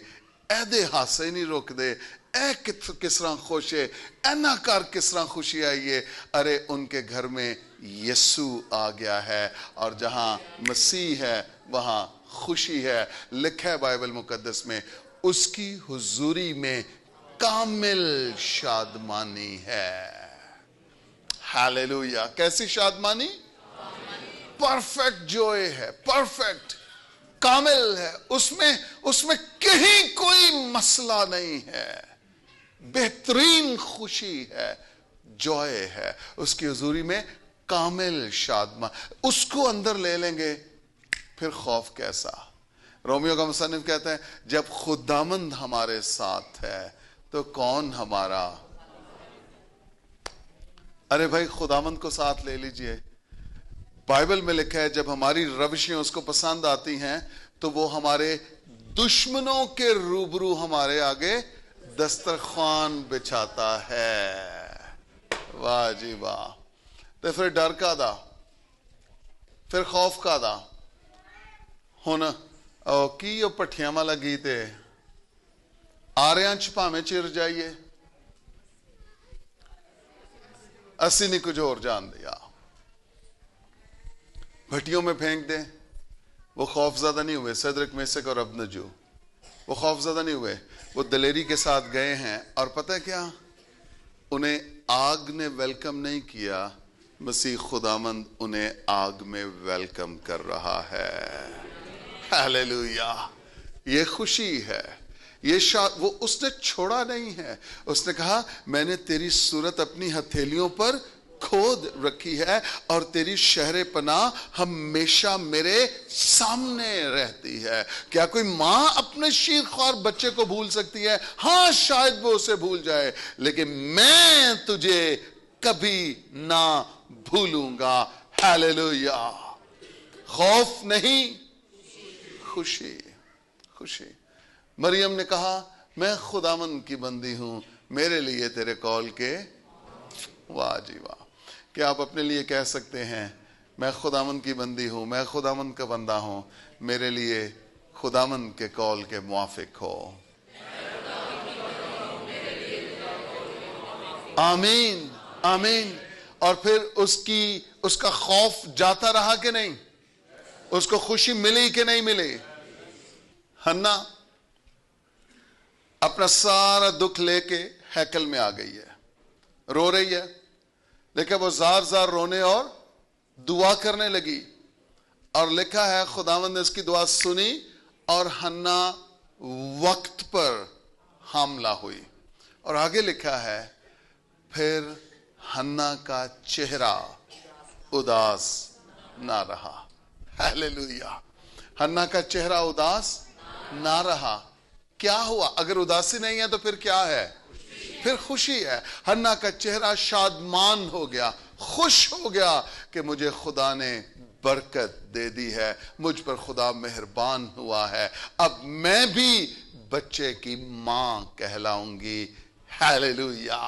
اے دے ہاسے نہیں روک دے، اے کس طرح خوش ہے، اے نہ کر کس طرح خوشی آئی ہے۔ ارے ان کے گھر میں یسوع آ گیا ہے، اور جہاں مسیح ہے وہاں خوشی ہے۔ لکھا ہے بائبل مقدس میں، اس کی حضوری میں کامل شادمانی ہے۔ ہاللیلویہ۔ کیسی شادمانی؟ پرفیکٹ جوائے ہے، پرفیکٹ، کامل ہے، اس میں کہیں کوئی مسئلہ نہیں ہے، بہترین خوشی ہے، جوائے ہے، اس کی حضوری میں کامل شادمان۔ اس کو اندر لے لیں گے پھر خوف کیسا؟ رومیو کا مصنف کہتا ہے جب خداوند ہمارے ساتھ ہے تو کون ہمارا؟ ارے بھائی خداوند کو ساتھ لے لیجئے۔ بائبل میں لکھا ہے جب ہماری روشیں اس کو پسند آتی ہیں تو وہ ہمارے دشمنوں کے روبرو ہمارے آگے دسترخوان بچھاتا ہے۔ واہ جی واہ۔ تو پھر ڈر کا دا، پھر خوف کا دا ہن کی پٹھیاں والا گیت ہے، آریاں چھپاویں چر جائیے اسی نہیں کچھ اور جان دیا، بھٹیوں میں پھینک دیں۔ وہ خوف زدہ نہیں ہوئے، صدرک میسک اور ابدنجو، وہ خوف زدہ نہیں ہوئے، وہ دلیری کے ساتھ گئے ہیں، اور پتہ ہے کیا؟ انہیں آگ نے ویلکم نہیں کیا، مسیح خداوند انہیں آگ میں ویلکم کر رہا ہے۔ ہاللیلویہ۔ یہ خوشی ہے، یہ وہ اس نے چھوڑا نہیں ہے، اس نے کہا میں نے تیری صورت اپنی ہتھیلیوں پر کھود رکھی ہے، اور تیری شہر پناہ ہمیشہ میرے سامنے رہتی ہے۔ کیا کوئی ماں اپنے شیرخوار بچے کو بھول سکتی ہے؟ ہاں شاید وہ اسے بھول جائے، لیکن میں تجھے کبھی نہ بھولوں گا۔ ہاللیلویہ۔ خوف نہیں، خوشی، خوشی۔ مریم نے کہا میں خداوند کی بندی ہوں، میرے لیے تیرے کال کے۔ واہ جی واہ۔ کیا آپ اپنے لیے کہہ سکتے ہیں میں خداوند کی بندی ہوں، میں خداوند کا بندہ ہوں، میرے لیے خداوند کے کال کے موافق ہو؟ آمین آمین۔ اور پھر اس کا خوف جاتا رہا کہ نہیں؟ اس کو خوشی ملی کہ نہیں ملی؟ حنا اپنا سارا دکھ لے کے ہیکل میں آ گئی ہے، رو رہی ہے، لیکن وہ زار زار رونے اور دعا کرنے لگی، اور لکھا ہے خداوند نے اس کی دعا سنی اور حنا وقت پر حاملہ ہوئی۔ اور آگے لکھا ہے پھر حنا کا چہرہ اداس نہ رہا۔ ہاللیلویہ۔ حنا کا چہرہ اداس نہ رہا۔ کیا ہوا؟ اگر اداسی نہیں ہے تو پھر کیا ہے؟ پھر خوشی ہے۔ حنا کا چہرہ شادمان ہو گیا، خوش ہو گیا کہ مجھے خدا نے برکت دے دی ہے، مجھ پر خدا مہربان ہوا ہے، اب میں بھی بچے کی ماں کہلاؤں گی۔ ہاللیلویہ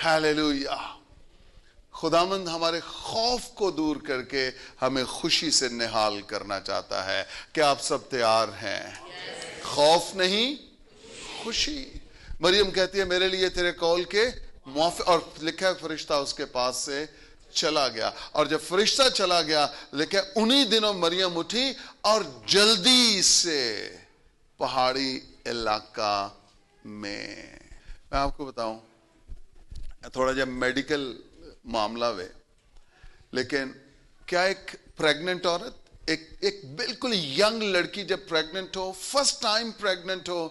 ہاللیلویہ۔ خداوند ہمارے خوف کو دور کر کے ہمیں خوشی سے نہال کرنا چاہتا ہے۔ کیا آپ سب تیار ہیں؟ خوف نہیں، خوشی۔ مریم کہتی ہے میرے لیے تیرے قول کے موافق، اور لکھا ہے فرشتہ اس کے پاس سے چلا گیا، اور جب فرشتہ چلا گیا لکھا ہے انہی دنوں مریم اٹھی اور جلدی سے پہاڑی علاقہ میں۔ میں آپ کو بتاؤں تھوڑا جب میڈیکل معاملہ ہوئے، لیکن کیا ایک پریگننٹ عورت، ایک بالکل ینگ لڑکی جب پریگننٹ ہو، فرسٹ ٹائم پریگننٹ ہو،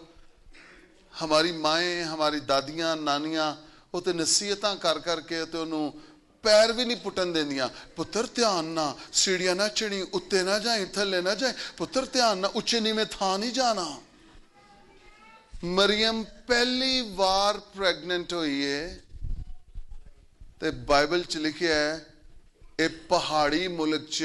ہماری مائیں، ہماری دادیاں، نانیاں وہ تو نصیحتاں کر کر کے تو انہوں ਪੈਰ ਵੀ ਨਹੀਂ ਪੁੱਟਣ ਦਿੰਦੀਆਂ। ਪੁੱਤਰ ਧਿਆਨ ਨਾਲ, ਸੀੜੀਆਂ ਨਾ ਚੜੀ, ਉੱਤੇ ਨਾ ਜਾਏ, ਥੱਲੇ ਨਾ ਜਾਏ, ਪੁੱਤਰ ਧਿਆਨ ਨਾਲ, ਉੱਚੇ ਨੀਵੇਂ ਥਾਂ ਨਹੀਂ ਜਾਣਾ। ਮਰੀਮ ਪਹਿਲੀ ਵਾਰ ਪ੍ਰੈਗਨੈਂਟ ਹੋਈ ਹੈ ਤੇ ਬਾਈਬਲ ਚ ਲਿਖਿਆ ਹੈ ਇਹ ਪਹਾੜੀ ਮੁਲਕ ਚ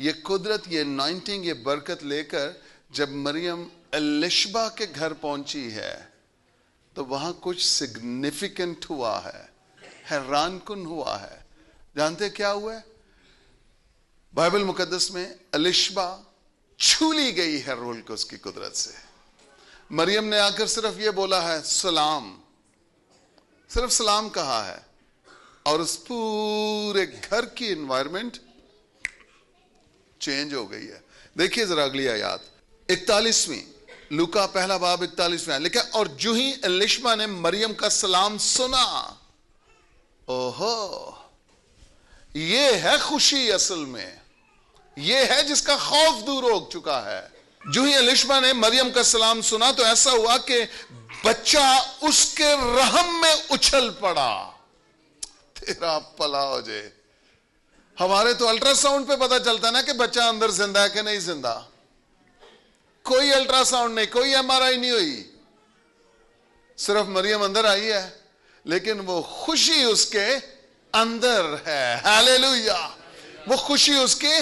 یہ قدرت، یہ انوائنٹنگ، یہ برکت لے کر جب مریم الشبا کے گھر پہنچی ہے تو وہاں کچھ سگنیفیکنٹ ہوا ہے، حیران کن ہوا ہے. جانتے کیا ہوا ہے؟ بائبل مقدس میں الشبا چھو لی گئی ہے روح القدس کی قدرت سے. مریم نے آ کر صرف یہ بولا ہے سلام، صرف سلام کہا ہے، اور اس پورے گھر کی انوائرمنٹ چینج ہو گئی ہے. دیکھیے ذرا اگلی آیات 41ویں، لوکا پہلا باب 41واں لکھا، اور جو ہی الشبا نے مریم کا سلام سنا، اوہو، یہ ہے خوشی، اصل میں یہ ہے جس کا خوف دور ہو چکا ہے. جو ہی الشبا نے مریم کا سلام سنا تو ایسا ہوا کہ بچہ اس کے رحم میں اچھل پڑا. تیرا پلا ہو جائے. ہمارے تو الٹرا ساؤنڈ پہ پتا چلتا ہے نا کہ بچہ اندر زندہ ہے کہ نہیں زندہ. کوئی الٹرا ساؤنڈ نہیں، کوئی ایم آر آئی نہیں ہوئی، صرف مریم اندر آئی ہے، لیکن وہ خوشی اس کے اندر ہے. ہاللیلویا، وہ خوشی اس کے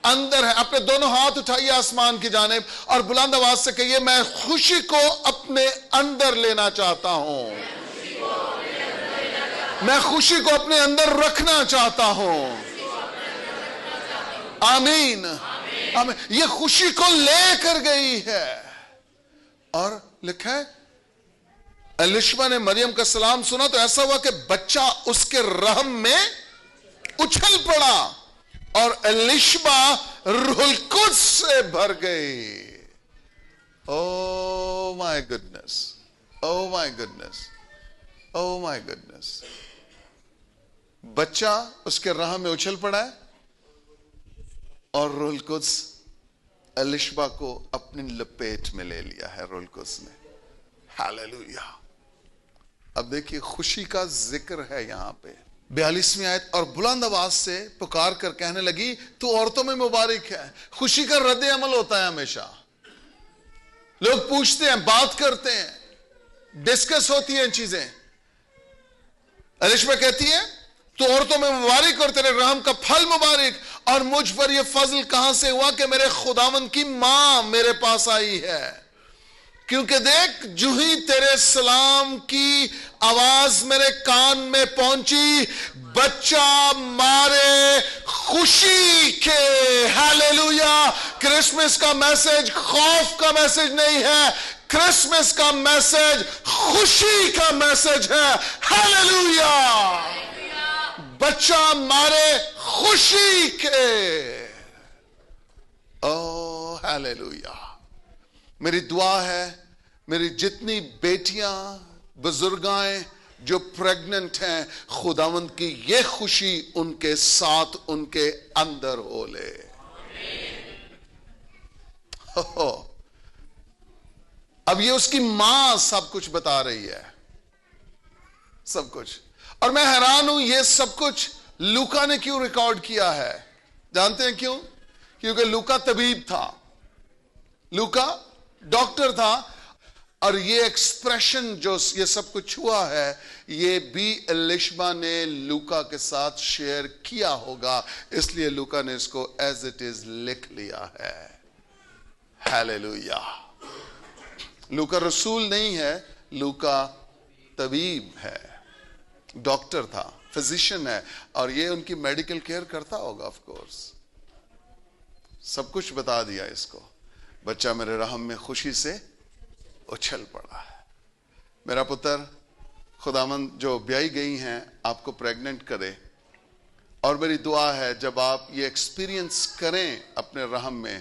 اندر ہے. اپنے دونوں ہاتھ اٹھائیے آسمان کی جانب اور بلند آواز سے کہیے، میں خوشی کو اپنے اندر لینا چاہتا ہوں، میں خوشی کو اپنے اندر رکھنا چاہتا ہوں. آمین آمین. یہ خوشی کو لے کر گئی ہے. اور لکھا ہے الشبا نے مریم کا سلام سنا تو ایسا ہوا کہ بچہ اس کے رحم میں اچھل پڑا اور الشبا روح القدس سے بھر گئی. او مائی گڈنس، او مائی گڈنس، او مائی گڈنس. بچہ اس کے رحم میں اچھل پڑا ہے اور روح القدس الشبا کو اپنی لپیٹ میں لے لیا ہے. روح القدس نے. ہاللیلویا. اب دیکھیے خوشی کا ذکر ہے یہاں پہ. 42ویں آیت، اور بلند آواز سے پکار کر کہنے لگی، تو عورتوں میں مبارک ہے. خوشی کا رد عمل ہوتا ہے ہمیشہ. لوگ پوچھتے ہیں، بات کرتے ہیں، ڈسکس ہوتی ہیں چیزیں. الشبا کہتی ہے تو عورتوں میں مبارک اور تیرے رحم کا پھل مبارک، اور مجھ پر یہ فضل کہاں سے ہوا کہ میرے خداوند کی ماں میرے پاس آئی ہے. کیونکہ دیکھ، جو ہی تیرے سلام کی آواز میرے کان میں پہنچی، بچہ مارے خوشی کے. ہاللیلویا. کرسمس کا میسج خوف کا میسج نہیں ہے، کرسمس کا میسج خوشی کا میسج ہے. ہاللیلویا. بچہ مارے خوشی کے. او ہاللیلویا. میری دعا ہے میری جتنی بیٹیاں بزرگائیں جو پریگننٹ ہیں، خداوند کی یہ خوشی ان کے ساتھ ان کے اندر ہو لے. اب یہ اس کی ماں سب کچھ بتا رہی ہے، سب کچھ. اور میں حیران ہوں یہ سب کچھ لوکا نے کیوں ریکارڈ کیا ہے. جانتے ہیں کیوں؟ کیونکہ لوکا طبیب تھا، لوکا ڈاکٹر تھا، اور یہ ایکسپریشن جو یہ سب کچھ ہوا ہے یہ بھی الشبا نے لوکا کے ساتھ شیئر کیا ہوگا، اس لیے لوکا نے اس کو ایز اٹ از لکھ لیا ہے. ہاللیلویا. لوکا رسول نہیں ہے، لوکا طبیب ہے، ڈاکٹر تھا، فزیشین ہے، اور یہ ان کی میڈیکل کیئر کرتا ہوگا. آف کورس سب کچھ بتا دیا اس کو. بچہ میرے رحم میں خوشی سے اچھل پڑا ہے. میرا پتر، خداوند جو بیائی گئی ہیں آپ کو پریگننٹ کرے، اور میری دعا ہے جب آپ یہ ایکسپیرینس کریں اپنے رحم میں،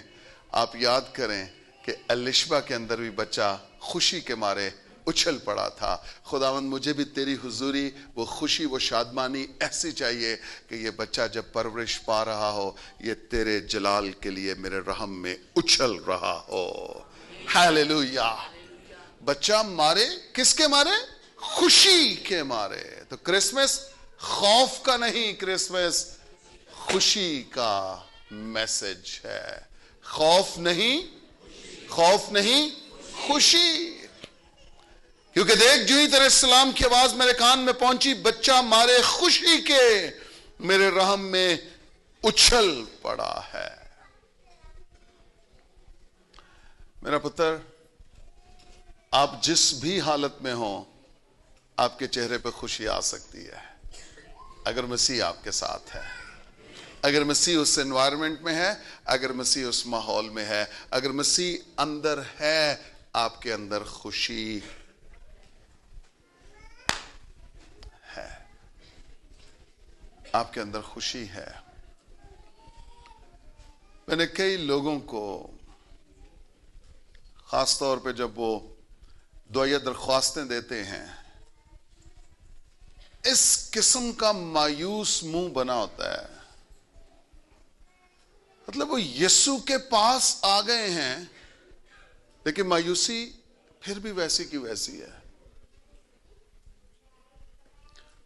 آپ یاد کریں کہ الشبا کے اندر بھی بچہ خوشی کے مارے اچھل پڑا تھا. خداوند مجھے بھی تیری حضوری، وہ خوشی، وہ شادمانی ایسی چاہیے کہ یہ بچہ جب پرورش پا رہا ہو یہ تیرے جلال کے لیے میرے رحم میں اچھل رہا ہو. ہاللیلویا. بچہ مارے کس کے مارے؟ خوشی کے مارے. تو کرسمس خوف کا نہیں، کرسمس خوشی کا میسج ہے. خوف نہیں، خوف نہیں، خوشی. کیونکہ دیکھ، جو ہی تیرے سلام کی آواز میرے کان میں پہنچی، بچہ مارے خوشی کے میرے رحم میں اچھل پڑا ہے. میرا پتر، آپ جس بھی حالت میں ہوں آپ کے چہرے پہ خوشی آ سکتی ہے اگر مسیح آپ کے ساتھ ہے، اگر مسیح اس انوائرمنٹ میں ہے، اگر مسیح اس ماحول میں ہے، اگر مسیح اندر ہے آپ کے اندر خوشی ہے، آپ کے اندر خوشی ہے۔ میں نے کئی لوگوں کو خاص طور پہ جب وہ دعائیہ درخواستیں دیتے ہیں اس قسم کا مایوس منہ بنا ہوتا ہے، مطلب وہ یسوع کے پاس آ گئے ہیں لیکن مایوسی پھر بھی ویسی کی ویسی ہے۔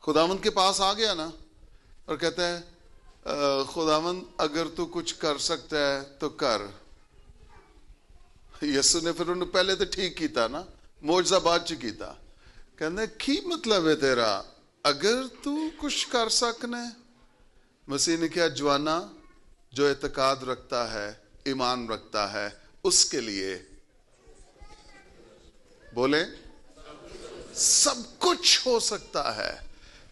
خداوند کے پاس آ گیا نا اور کہتا ہے خداوند اگر تو کچھ کر سکتا ہے تو کر۔ یسوع نے پھر انہوں پہلے تو ٹھیک کیتا نا، معجزہ بعد چ کیتا، کہنے کی مطلب ہے تیرا اگر تو کچھ کر سکنے۔ مسیح نے کیا، جوانا جو اعتقاد رکھتا ہے، ایمان رکھتا ہے، اس کے لیے بولے سب کچھ ہو سکتا ہے۔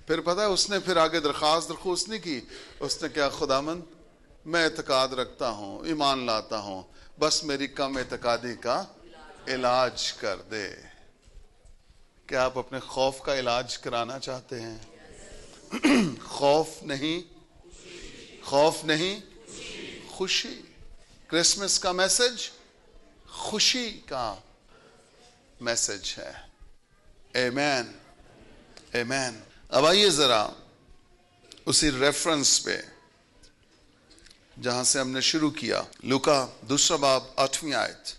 پھر پتہ ہے اس نے پھر آگے درخواست نہیں کی، اس نے کیا، خداوند میں اعتقاد رکھتا ہوں، ایمان لاتا ہوں، بس میری کم اعتقادی کا علاج کر دے۔ کیا آپ اپنے خوف کا علاج کرانا چاہتے ہیں؟ خوف نہیں، خوف نہیں، خوشی۔ کرسمس کا میسج خوشی کا میسج ہے۔ Amen, amen. اب آئیے ذرا اسی ریفرنس پہ جہاں سے ہم نے شروع کیا، لوکا 2 باب 8 آیت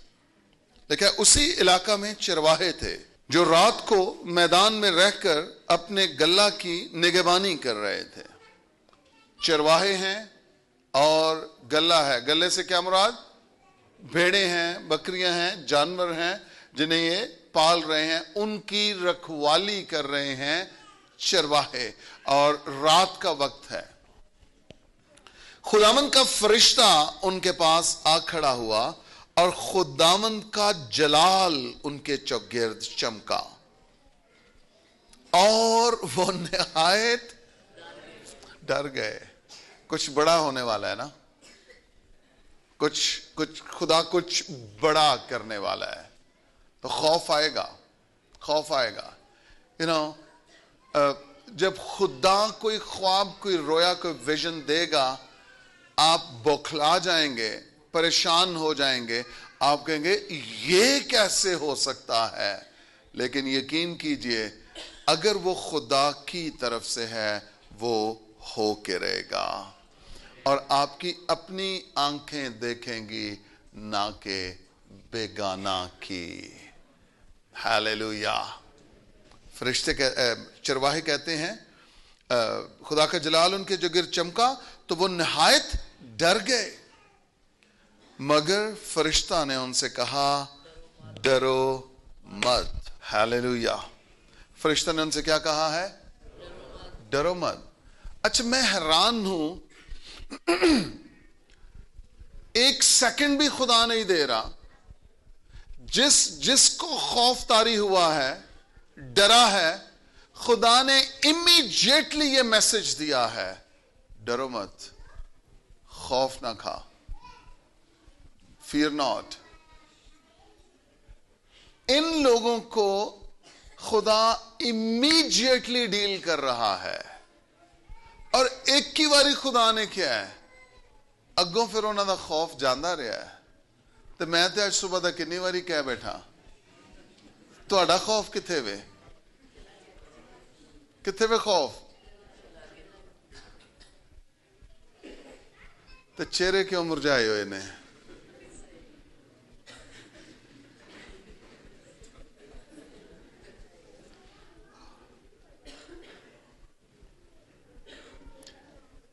لیکن اسی علاقہ میں چرواہے تھے جو رات کو میدان میں رہ کر اپنے گلہ کی نگہبانی کر رہے تھے۔ چرواہے ہیں اور گلہ ہے، گلے سے کیا مراد؟ بھیڑیں ہیں، بکریاں ہیں، جانور ہیں جنہیں یہ پال رہے ہیں، ان کی رکھوالی کر رہے ہیں چرواہے، اور رات کا وقت ہے۔ خداوند کا فرشتہ ان کے پاس آ کھڑا ہوا اور خداوند کا جلال ان کے چوگرد چمکا اور وہ نہایت ڈر گئے۔ کچھ بڑا ہونے والا ہے نا، کچھ خدا کچھ بڑا کرنے والا ہے تو خوف آئے گا، خوف آئے گا۔ جب خدا کوئی خواب، کوئی رویا، کوئی ویژن دے گا، آپ بوکھلا جائیں گے، پریشان ہو جائیں گے، آپ کہیں گے یہ کیسے ہو سکتا ہے، لیکن یقین کیجئے اگر وہ خدا کی طرف سے ہے وہ ہو کے رہے گا، اور آپ کی اپنی آنکھیں دیکھیں گی نہ کہ بیگانہ کی۔ ہاللیلویا۔ فرشتے چرواہے کہتے ہیں خدا کا جلال ان کے جو گرد چمکا تو وہ نہایت ڈر گئے، مگر فرشتہ نے ان سے کہا ڈرو مت۔ ہاللیلویا۔ فرشتہ نے ان سے کیا کہا ہے؟ ڈرو مت۔ اچھا، میں حیران ہوں، ایک سیکنڈ بھی خدا نہیں دے رہا۔ جس کو خوف طاری ہوا ہے، ڈرا ہے، خدا نے امیڈیٹلی یہ میسج دیا ہے ڈرو مت، خوف نہ کھا، فیئر ناٹ۔ ان لوگوں کو خدا امیڈیٹلی ڈیل کر رہا ہے، اور ایک کی باری خدا نے کیا ہے، اگوں پھر انہوں دا خوف جاندہ رہا ہے۔ تو میں تے آج صبح دا کنی باری کہہ بیٹھا، تو اڈا خوف کتھے وے؟ کتھے وے خوف؟ تو چہرے کیوں مرجائے ہوئے نے؟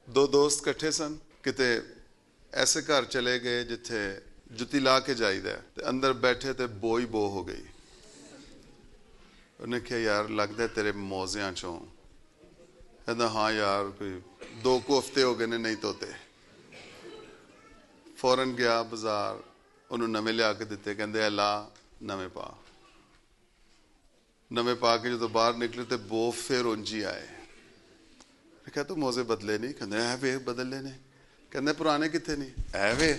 دو دوست کٹھے سن، کتے ایسے گھر چلے گئے جتھے جتی لا کے جائی دے، اندر بیٹھے تے بوئی بو ہو گئی۔ انہیں کہا یار لگ دے تیرے موزیاں چوں، کہتا ہاں یار کوئی 2 ہفتے ہو گئے نے نہیں توتے۔ فوراں گیا بازار، انہوں نمے لیا کے دیتے, کہندے اللہ نمے پا. نمے پا کے جو باہر نکلے تے بو پھر انجی آئے. کہا تو موزے بدلے نہیں, کہندے اے وے بدل لینے, کہندے پرانے کتنے نہیں, اے وے.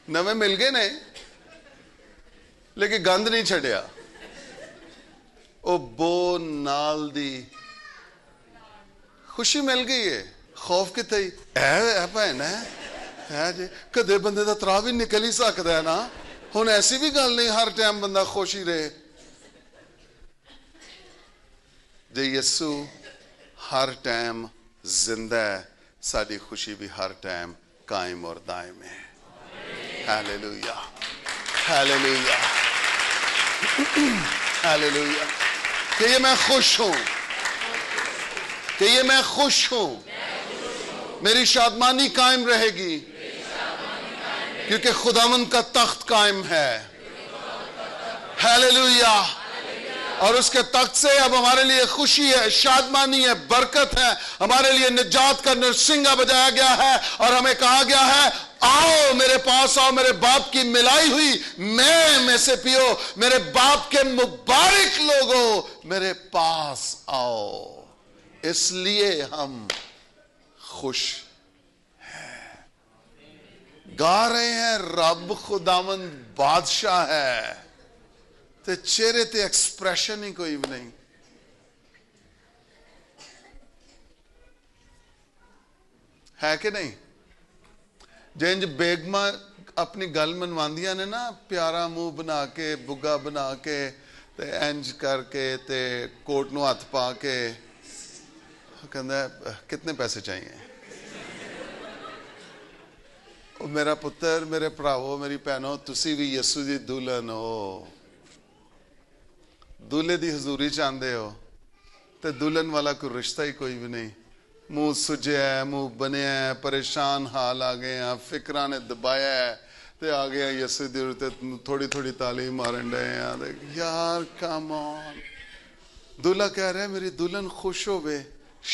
نویں مل گئے نے لیکن گند نہیں چھڑیا, او بو نال دی خوشی مل گئی ہے. خوف کتنے اے بھین ہے جی, کدے بندے دا ترا بھی نکل ہی سکتا ہے نا. ہن ایسی بھی گل نہیں ہر ٹائم بندہ خوش ہی رہے. جے یسو ہر ٹائم زندہ ہے, ساری خوشی بھی ہر ٹائم قائم اور دائم ہے. ہاللیلویہ ہاللیلویہ ہاللیلویہ. کہ یہ میں خوش ہوں, کہ یہ میں خوش ہوں, میری شادمانی قائم رہے گی کیونکہ خداوند کا تخت قائم ہے. ہاللیلویہ. اور اس کے تخت سے اب ہمارے لیے خوشی ہے, شادمانی ہے, برکت ہے. ہمارے لیے نجات کا نرسنگا بجایا گیا ہے اور ہمیں کہا گیا ہے آؤ میرے پاس آؤ, میرے باپ کی ملائی ہوئی میں سے پیو, میرے باپ کے مبارک لوگوں میرے پاس آؤ. اس لیے ہم خوش ہیں, گا رہے ہیں رب خداوند بادشاہ ہے, تے چہرے تے ایکسپریشن ہی کوئی بھی نہیں. ہے کہ نہیں؟ جنج بیگماں اپنی گل منواندیاں نے نا, پیارا منہ بنا کے, بگا بنا کے, تے انج کر کے, تے کوٹ نو ہاتھ پا کے, کہندا ہے کتنے پیسے چاہیے. میرا پتر, میرے پراؤ, میری بہنوں, تسی بھی یسو دی دلہن ہو, دولے دی حضوری چاہندے ہو, تے دلہن والا کوئی رشتہ ہی کوئی بھی نہیں. منہ سجیا ہے, منہ بنیا ہے, پریشان حال آ گئے ہیں, فکراں نے دبایا ہے, تے آ گیا یسو دی تے تھوڑی تھوڑی تعلیم مارن ڈے ہیں. یار کم آن. دلہا کہہ رہا ہے میری دلہن خوش ہوئے,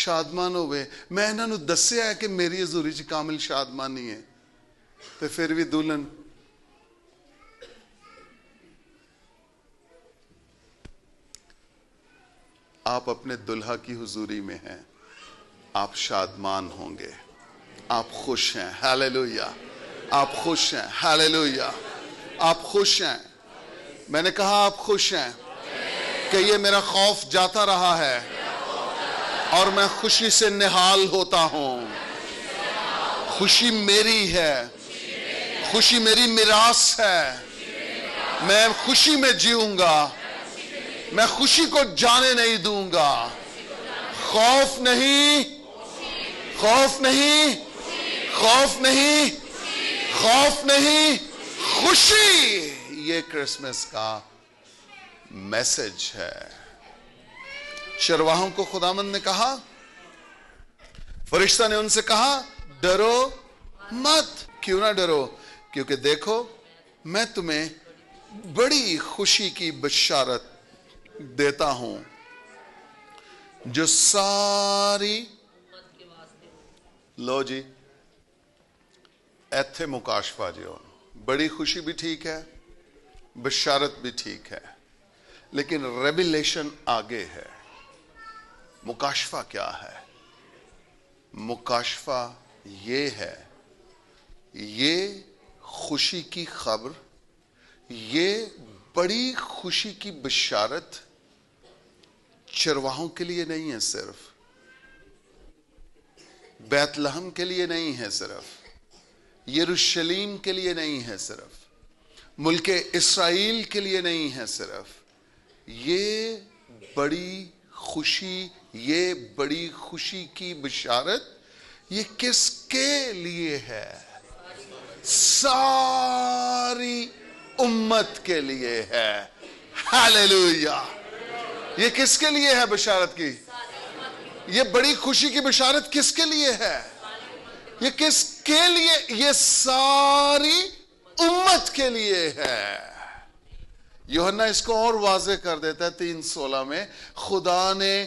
شادمان ہوئے. میں انہاں نو دسیا ہے کہ میری حضوری چ کامل شادمانی ہے, تے پھر بھی دلہن آپ اپنے دلہا کی حضوری میں ہیں, آپ شادمان ہوں گے, آپ خوش ہیں. ہاللیلویہ. آپ خوش ہیں. ہاللیلویہ. آپ خوش ہیں. میں نے کہا آپ خوش ہیں کہ یہ میرا خوف جاتا رہا ہے اور میں خوشی سے نہال ہوتا ہوں. خوشی میری ہے, خوشی میری میراث ہے. میں خوشی میں جیوں گا, میں خوشی کو جانے نہیں دوں گا. خوف نہیں, خوف نہیں, خوف نہیں, خوف نہیں, خوشی. یہ کرسمس کا میسج ہے. چرواہوں کو خداوند نے کہا, فرشتہ نے ان سے کہا ڈرو مت. کیوں نہ ڈرو؟ کیونکہ دیکھو میں تمہیں بڑی خوشی کی بشارت دیتا ہوں جو ساری لو جی ایتھے مکاشفہ جی ہو. بڑی خوشی بھی ٹھیک ہے, بشارت بھی ٹھیک ہے, لیکن ریویلیشن آگے ہے. مکاشفہ کیا ہے؟ مکاشفہ یہ ہے, یہ خوشی کی خبر, یہ بڑی خوشی کی بشارت چرواہوں کے لیے نہیں ہے, صرف بیت لحم کے لیے نہیں ہے, صرف یروشلیم کے لیے نہیں ہے, صرف ملک اسرائیل کے لیے نہیں ہے, صرف یہ بڑی خوشی, یہ بڑی خوشی کی بشارت یہ کس کے لیے ہے؟ ساری امت کے لیے ہے. ہاللیلویہ. یہ کس کے لیے ہے بشارت کی؟ یہ بڑی خوشی کی بشارت کس کے لیے ہے؟ یہ کس کے لیے؟ یہ ساری امت کے لیے ہے. یوحنا اس کو اور واضح کر دیتا ہے 3:16 میں, خدا نے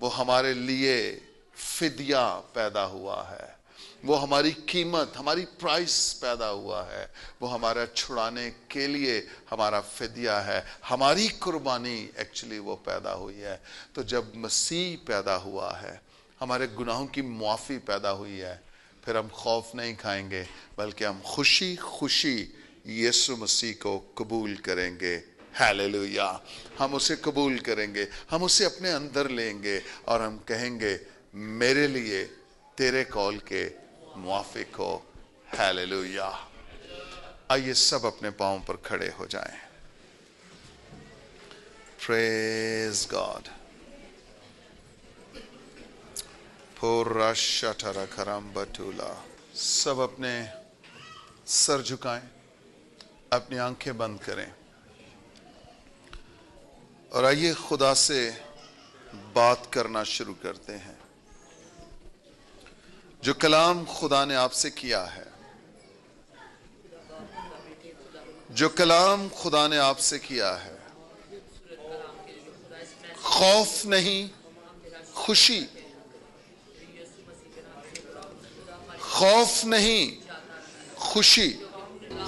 وہ ہمارے لیے فدیہ پیدا ہوا ہے، وہ ہماری قیمت، ہماری پرائس پیدا ہوا ہے، وہ ہمارا چھڑانے کے لیے ہمارا فدیہ ہے، ہماری قربانی ایکچولی وہ پیدا ہوئی ہے۔ تو جب مسیح پیدا ہوا ہے، ہمارے گناہوں کی معافی پیدا ہوئی ہے، پھر ہم خوف نہیں کھائیں گے، بلکہ ہم خوشی خوشی یسوع مسیح کو قبول کریں گے۔ ہیلیلویا! ہم اسے قبول کریں گے، ہم اسے اپنے اندر لیں گے، اور ہم کہیں گے میرے لیے تیرے قول کے موافق ہو۔ ہیلیلویا! آئیے سب اپنے پاؤں پر کھڑے ہو جائیں۔ پریز گاڈ۔ پورا شٹر کرم بٹولا۔ سب اپنے سر جھکائیں، اپنی آنکھیں بند کریں، اور آئیے خدا سے بات کرنا شروع کرتے ہیں۔ جو کلام خدا نے آپ سے کیا ہے، جو کلام خدا نے آپ سے کیا ہے، خوف نہیں، خوشی، خوف نہیں، خوشی۔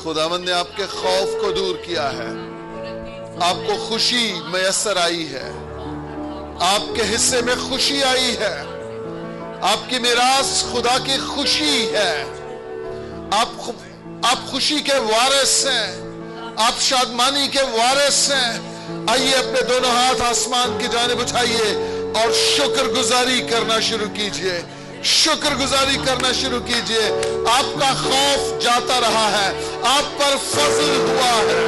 خداوند نے آپ کے خوف کو دور کیا ہے، آپ کو خوشی میسر آئی ہے، آپ کے حصے میں خوشی آئی ہے، آپ کی میراث خدا کی خوشی ہے، آپ خوشی کے وارث ہیں، آپ شادمانی کے وارث ہیں۔ آئیے اپنے دونوں ہاتھ آسمان کی جانب اٹھائیے اور شکر گزاری کرنا شروع کیجئے، شکر گزاری کرنا شروع کیجئے۔ آپ کا خوف جاتا رہا ہے، آپ پر فضل ہوا ہے،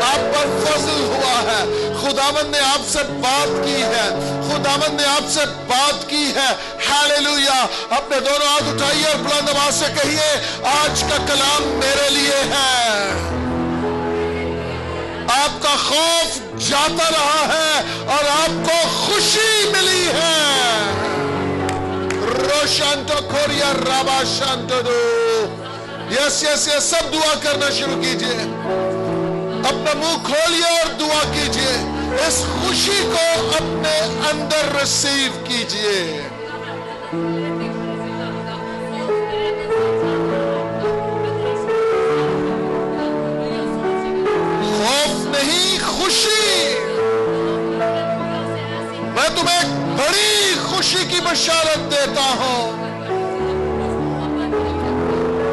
آپ پر فضل ہوا ہے۔ خداوند نے آپ سے بات کی ہے، خداوند نے آپ سے بات کی ہے۔ ہیلیلویا! اپنے دونوں ہاتھ اٹھائیے اور بلند آواز سے کہیے، آج کا کلام میرے لیے ہے۔ آپ کا خوف جاتا رہا ہے اور آپ کو خوشی ملی ہے۔ روشانتو کوریا رابا شانتو دو۔ یس یس یس، سب دعا کرنا شروع کیجئے، اپنا منہ کھولیے اور دعا کیجئے، اس خوشی کو اپنے اندر ریسیو کیجئے۔ خوف نہیں، خوشی۔ میں تمہیں ایک بڑی خوشی کی بشارت دیتا ہوں،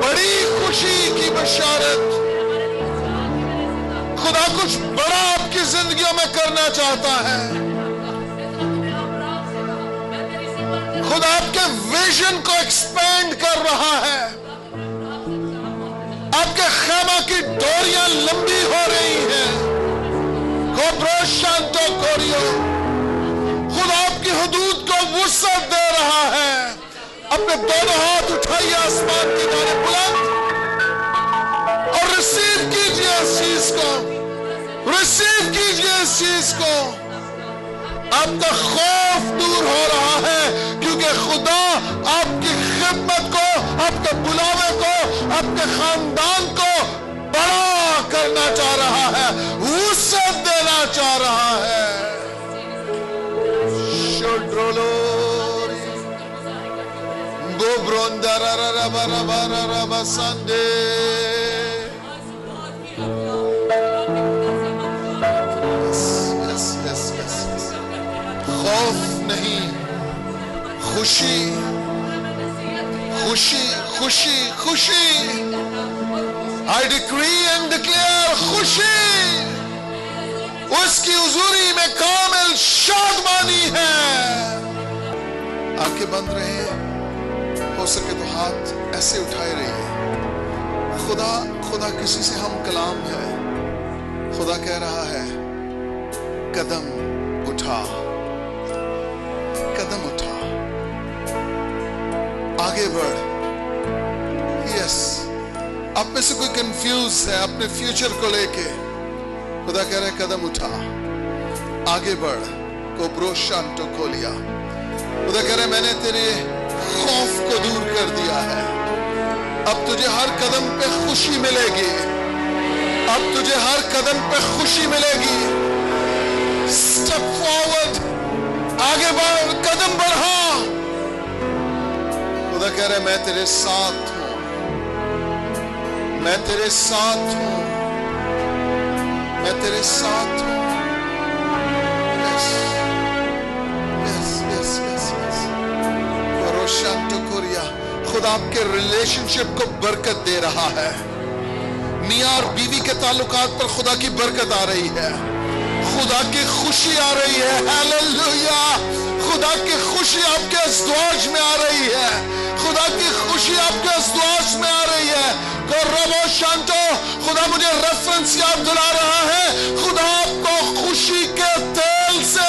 بڑی خوشی کی بشارت۔ خدا کچھ بڑا آپ کی زندگیوں میں کرنا چاہتا ہے۔ خدا آپ کے ویژن کو ایکسپینڈ کر رہا ہے۔ آپ کے خیمہ کی ڈوریاں لمبی ہو رہی ہیں۔ کوپرو شانتو کوریو، خدا آپ کی حدود کو وسعت دے رہا ہے۔ اپنے دونوں ہاتھ اٹھائیے آسمان کی جانب بلند اور ریسیو کیجئے اس چیز کو، ریسیو کیجئے اس چیز کو۔ آپ کا خوف دور ہو رہا ہے، کیونکہ خدا آپ کی خدمت کو، آپ کے بلاوے کو، آپ کے خاندان کو بڑا کرنا چاہ رہا ہے، وسعت دینا چاہ رہا ہے۔ خوف نہیں، خوشی، خوشی، خوشی، خوشی۔ I decree and declare خوشی، اس کی حضوری میں کامل شادمانی ہے۔ آنکھیں بند رہے، ہو سکے تو ہاتھ ایسے اٹھائے رہیے۔ خدا کسی سے ہم کلام ہے۔ خدا کہہ رہا ہے، قدم اٹھا، قدم اٹھا، آگے بڑھ۔ یس، آپ میں سے کوئی کنفیوز ہے اپنے فیوچر کو لے کے، خدا کہہ رہا ہے قدم اٹھا، آگے بڑھ۔ کوپرو شانتو کولیا، خدا کہہ رہا ہے میں نے تیرے خوف کو دور کر دیا ہے، اب تجھے ہر قدم پہ خوشی ملے گی، اب تجھے ہر قدم پہ خوشی ملے گی۔ Step forward آگے بڑھ، قدم بڑھا. خدا کہہ رہا ہے میں تیرے ساتھ ہوں، میں تیرے ساتھ ہوں، میں تیرے ساتھ ہوں. یس یس یس یس یس. روشانتو کوریا. خدا آپ کے ریلیشن شپ کو برکت دے رہا ہے. میاں اور بیوی کے تعلقات پر خدا کی برکت آ رہی ہے، خدا کی خوشی آ رہی ہے. ہیلیلویا. خدا کی خوشی آپ کے ازدواج میں آ رہی ہے، خدا کی خوشی آپ کے ازدواج میں آ رہی ہے. ربو شانتو. خدا مجھے ریفرنس یاد دلا رہا ہے. خدا آپ کو خوشی کے تیل سے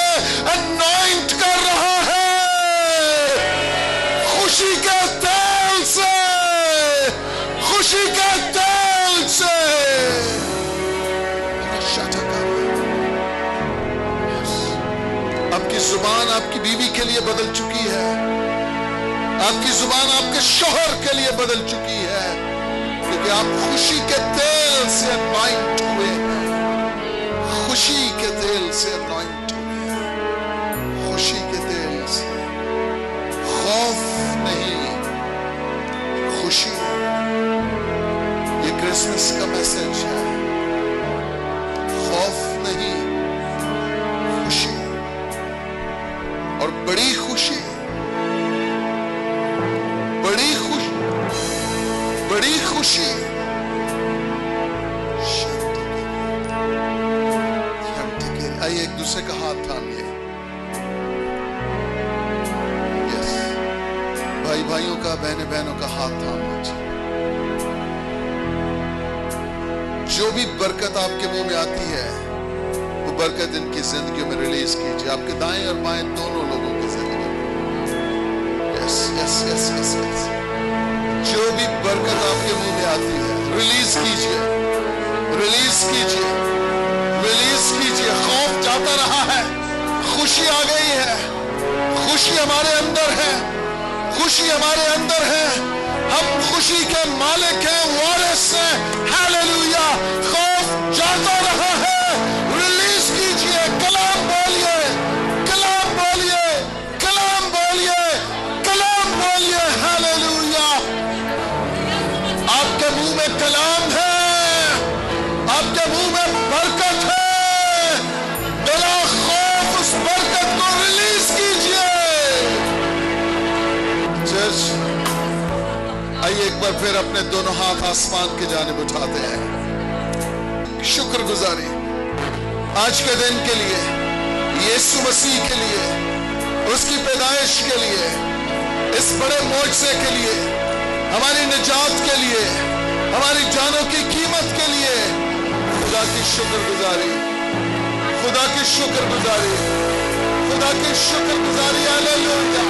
انوائنٹ کر رہا ہے، خوشی کے تیل سے، خوشی کے تیل سے. آپ کی زبان آپ کی بیوی کے لیے بدل چکی ہے، آپ کی زبان آپ کے شوہر کے لیے بدل چکی ہے، کیونکہ آپ خوشی کے تیل سے انوائنٹ ہوئے ہیں، خوشی کے تیل سے انوائنٹ ہوئے ہیں، خوشی کے تیل سے. خوف نہیں، خوشی. یہ کرسمس کا میسج ہے. خوف نہیں، خوشی. اور بڑی خوشی، بڑی خوشی، بڑی خوشی. آئیے ایک دوسرے کا ہاتھ تھامیے. یس. بھائی بھائیوں کا، بہنیں بہنوں کا ہاتھ تھام لیجیے. جو بھی برکت آپ کے منہ میں آتی ہے وہ برکت ان کی زندگیوں میں ریلیز کیجیے، آپ کے دائیں اور بائیں دونوں لوگوں کی زندگی میں. یس یس یس یس یس. جو بھی برکت آپ کے منہ میں آتی ہے ریلیز کیجیے، ریلیز کیجیے، ریلیز کیجیے. خوف جاتا رہا ہے، خوشی آ گئی ہے، خوشی ہمارے اندر ہے، خوشی ہمارے اندر ہے. ہم خوشی کے مالک ہیں، وارث ہیں. ہیلیلویا. خوف جاتا رہا ہے، ریلیز کیجیے. کلام بولیے، کلام بولیے، کلام بولیے، کلام بولیے. ہیلیلویا. آپ کے منہ میں کلام ہے، آپ کے منہ میں برکت ہے. بلا خوف اس برکت کو ریلیز کیجیے. چرچ آئیے ایک بار پھر اپنے دونوں ہاتھ آسمان کی جانب اٹھاتے ہیں. شکر گزاری آج کے دن کے لیے، یسوع مسیح کے لیے، اس کی پیدائش کے لیے، اس بڑے معجزے کے لیے، ہماری نجات کے لیے، ہماری جانوں کی قیمت کے لیے. خدا کی شکر گزاری، خدا کی شکر گزاری، خدا کی شکر گزاری. ہیلیلویا.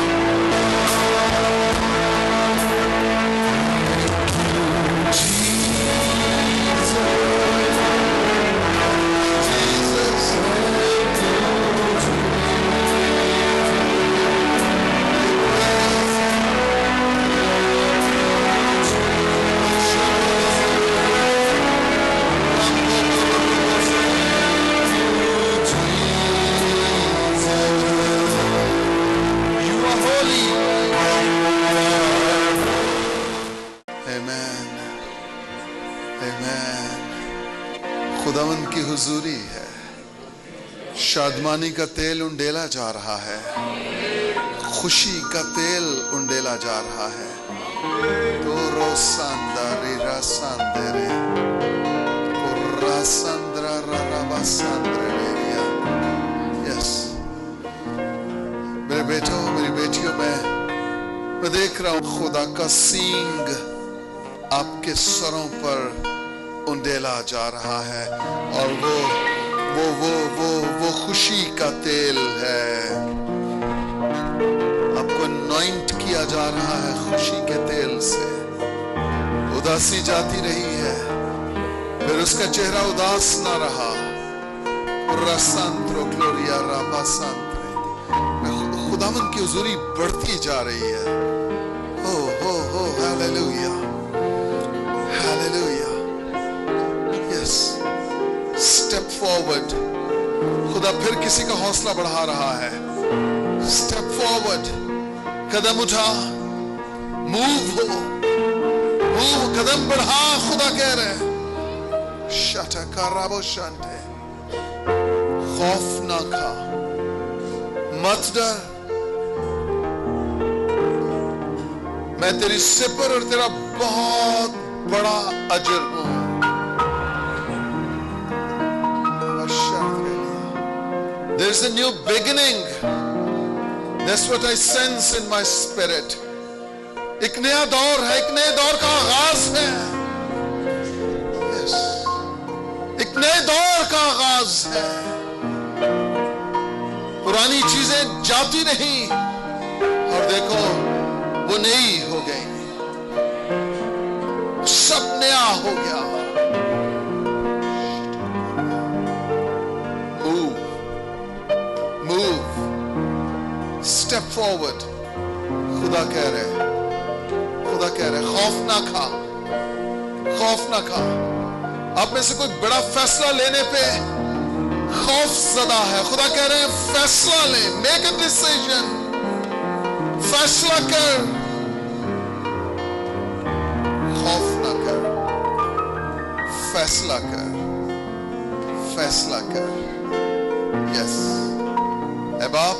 خداوند کی حضوری ہے، شادمانی کا تیل انڈیلا جا رہا ہے، خوشی کا تیل انڈیلا جا رہا ہے. تو روسانداری راساندرے کوراساندرا راباساندرے. یس. میرے بیٹوں، میری بیٹیوں، میں دیکھ رہا ہوں خدا کا سینگ آپ کے سروں پر انڈیلا جا رہا ہے، اور وہ خوشی کا تیل ہے. آپ کو انوائنٹ کیا جا رہا ہے خوشی کے تیل سے. اداسی جاتی رہی ہے، پھر اس کا چہرہ اداس نہ رہا. راسانترو گلوریا راباسانترے. خداوند کی حضوری بڑھتی جا رہی ہے. ہو hallelujah, hallelujah. Yes. Step forward. خدا پھر کسی کا حوصلہ بڑھا رہا ہے. Step forward. قدم اٹھا. Move ہو. Move. قدم بڑھا. خدا کہہ رہے ہیں. شٹا کارابو شانتے. خوف نہ کھا. مت ڈر. میں تیری سپر اور تیرا بہت بڑا اجر ہوں. There's a new beginning. That's what I sense in my spirit. ایک نیا دور ہے. ایک نئے دور کا آغاز ہے. Yes. ایک نئے دور کا آغاز ہے. پرانی چیزیں جاتی نہیں اور دیکھو وہ نئی ہو گئی. سب نیا ہو گیا. Move. Step forward. خدا کہہ رہے. خوف نہ کھا. خوف نہ کھا. آپ میں سے کوئی بڑا فیصلہ لینے پہ خوف زدہ ہے. خدا کہہ رہے ہیں فیصلہ لے. Make a decision. فیصلہ کر. خوف نہ کر. فیصلہ کر. فیصلہ کر. Yes. اے باپ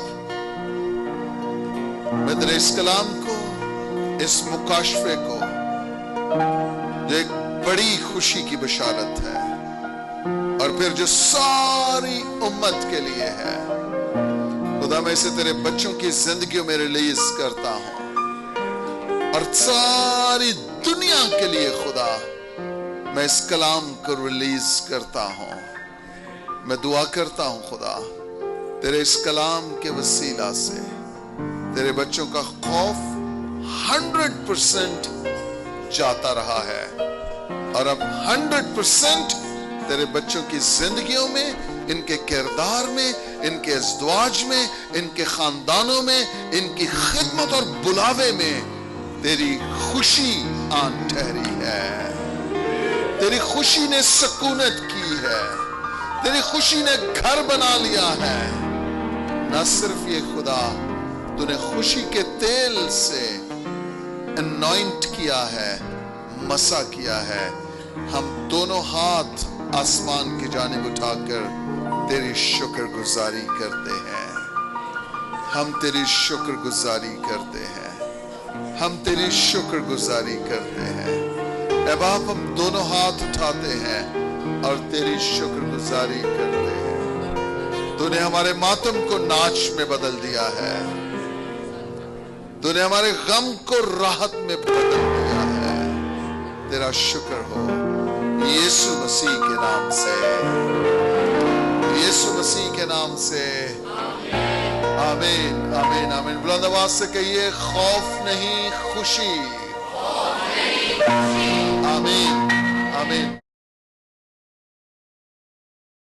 میں تیرے اس کلام کو, اس مکاشفے کو جو ایک بڑی خوشی کی بشارت ہے اور پھر جو ساری امت کے لیے ہے, خدا میں اسے تیرے بچوں کی زندگیوں میں ریلیز کرتا ہوں اور ساری دنیا کے لیے خدا میں اس کلام کو ریلیز کرتا ہوں. میں دعا کرتا ہوں خدا تیرے اس کلام کے وسیلہ سے تیرے بچوں کا خوف 100% جاتا رہا ہے اور اب 100% تیرے بچوں کی زندگیوں میں, ان کے کردار میں, ان کے ازدواج میں, ان کے خاندانوں میں, ان کی خدمت اور بلاوے میں تیری خوشی آن ٹھہری ہے. تیری خوشی نے سکونت کی ہے. تیری خوشی نے گھر بنا لیا ہے. نہ صرف یہ خدا تو نے خوشی کے تیل سے انوائنٹ کیا ہے, مسا کیا ہے. ہم دونوں ہاتھ آسمان کی جانب اٹھا کر تیری شکر گزاری کرتے ہیں. ہم تیری شکر گزاری کرتے ہیں. ہم تیری شکر گزاری کرتے ہیں. اے باپ ہم دونوں ہاتھ اٹھاتے ہیں اور تیری شکر گزاری کرتے ہیں. تو نے ہمارے ماتم کو ناچ میں بدل دیا ہے. تو نے ہمارے غم کو راحت میں بدل دیا ہے. تیرا شکر ہو یسوع مسیح کے نام سے. یسوع مسیح کے نام سے. آمین آمین آمین. بلند آواز سے کہیے خوف نہیں خوشی. آمین آمین.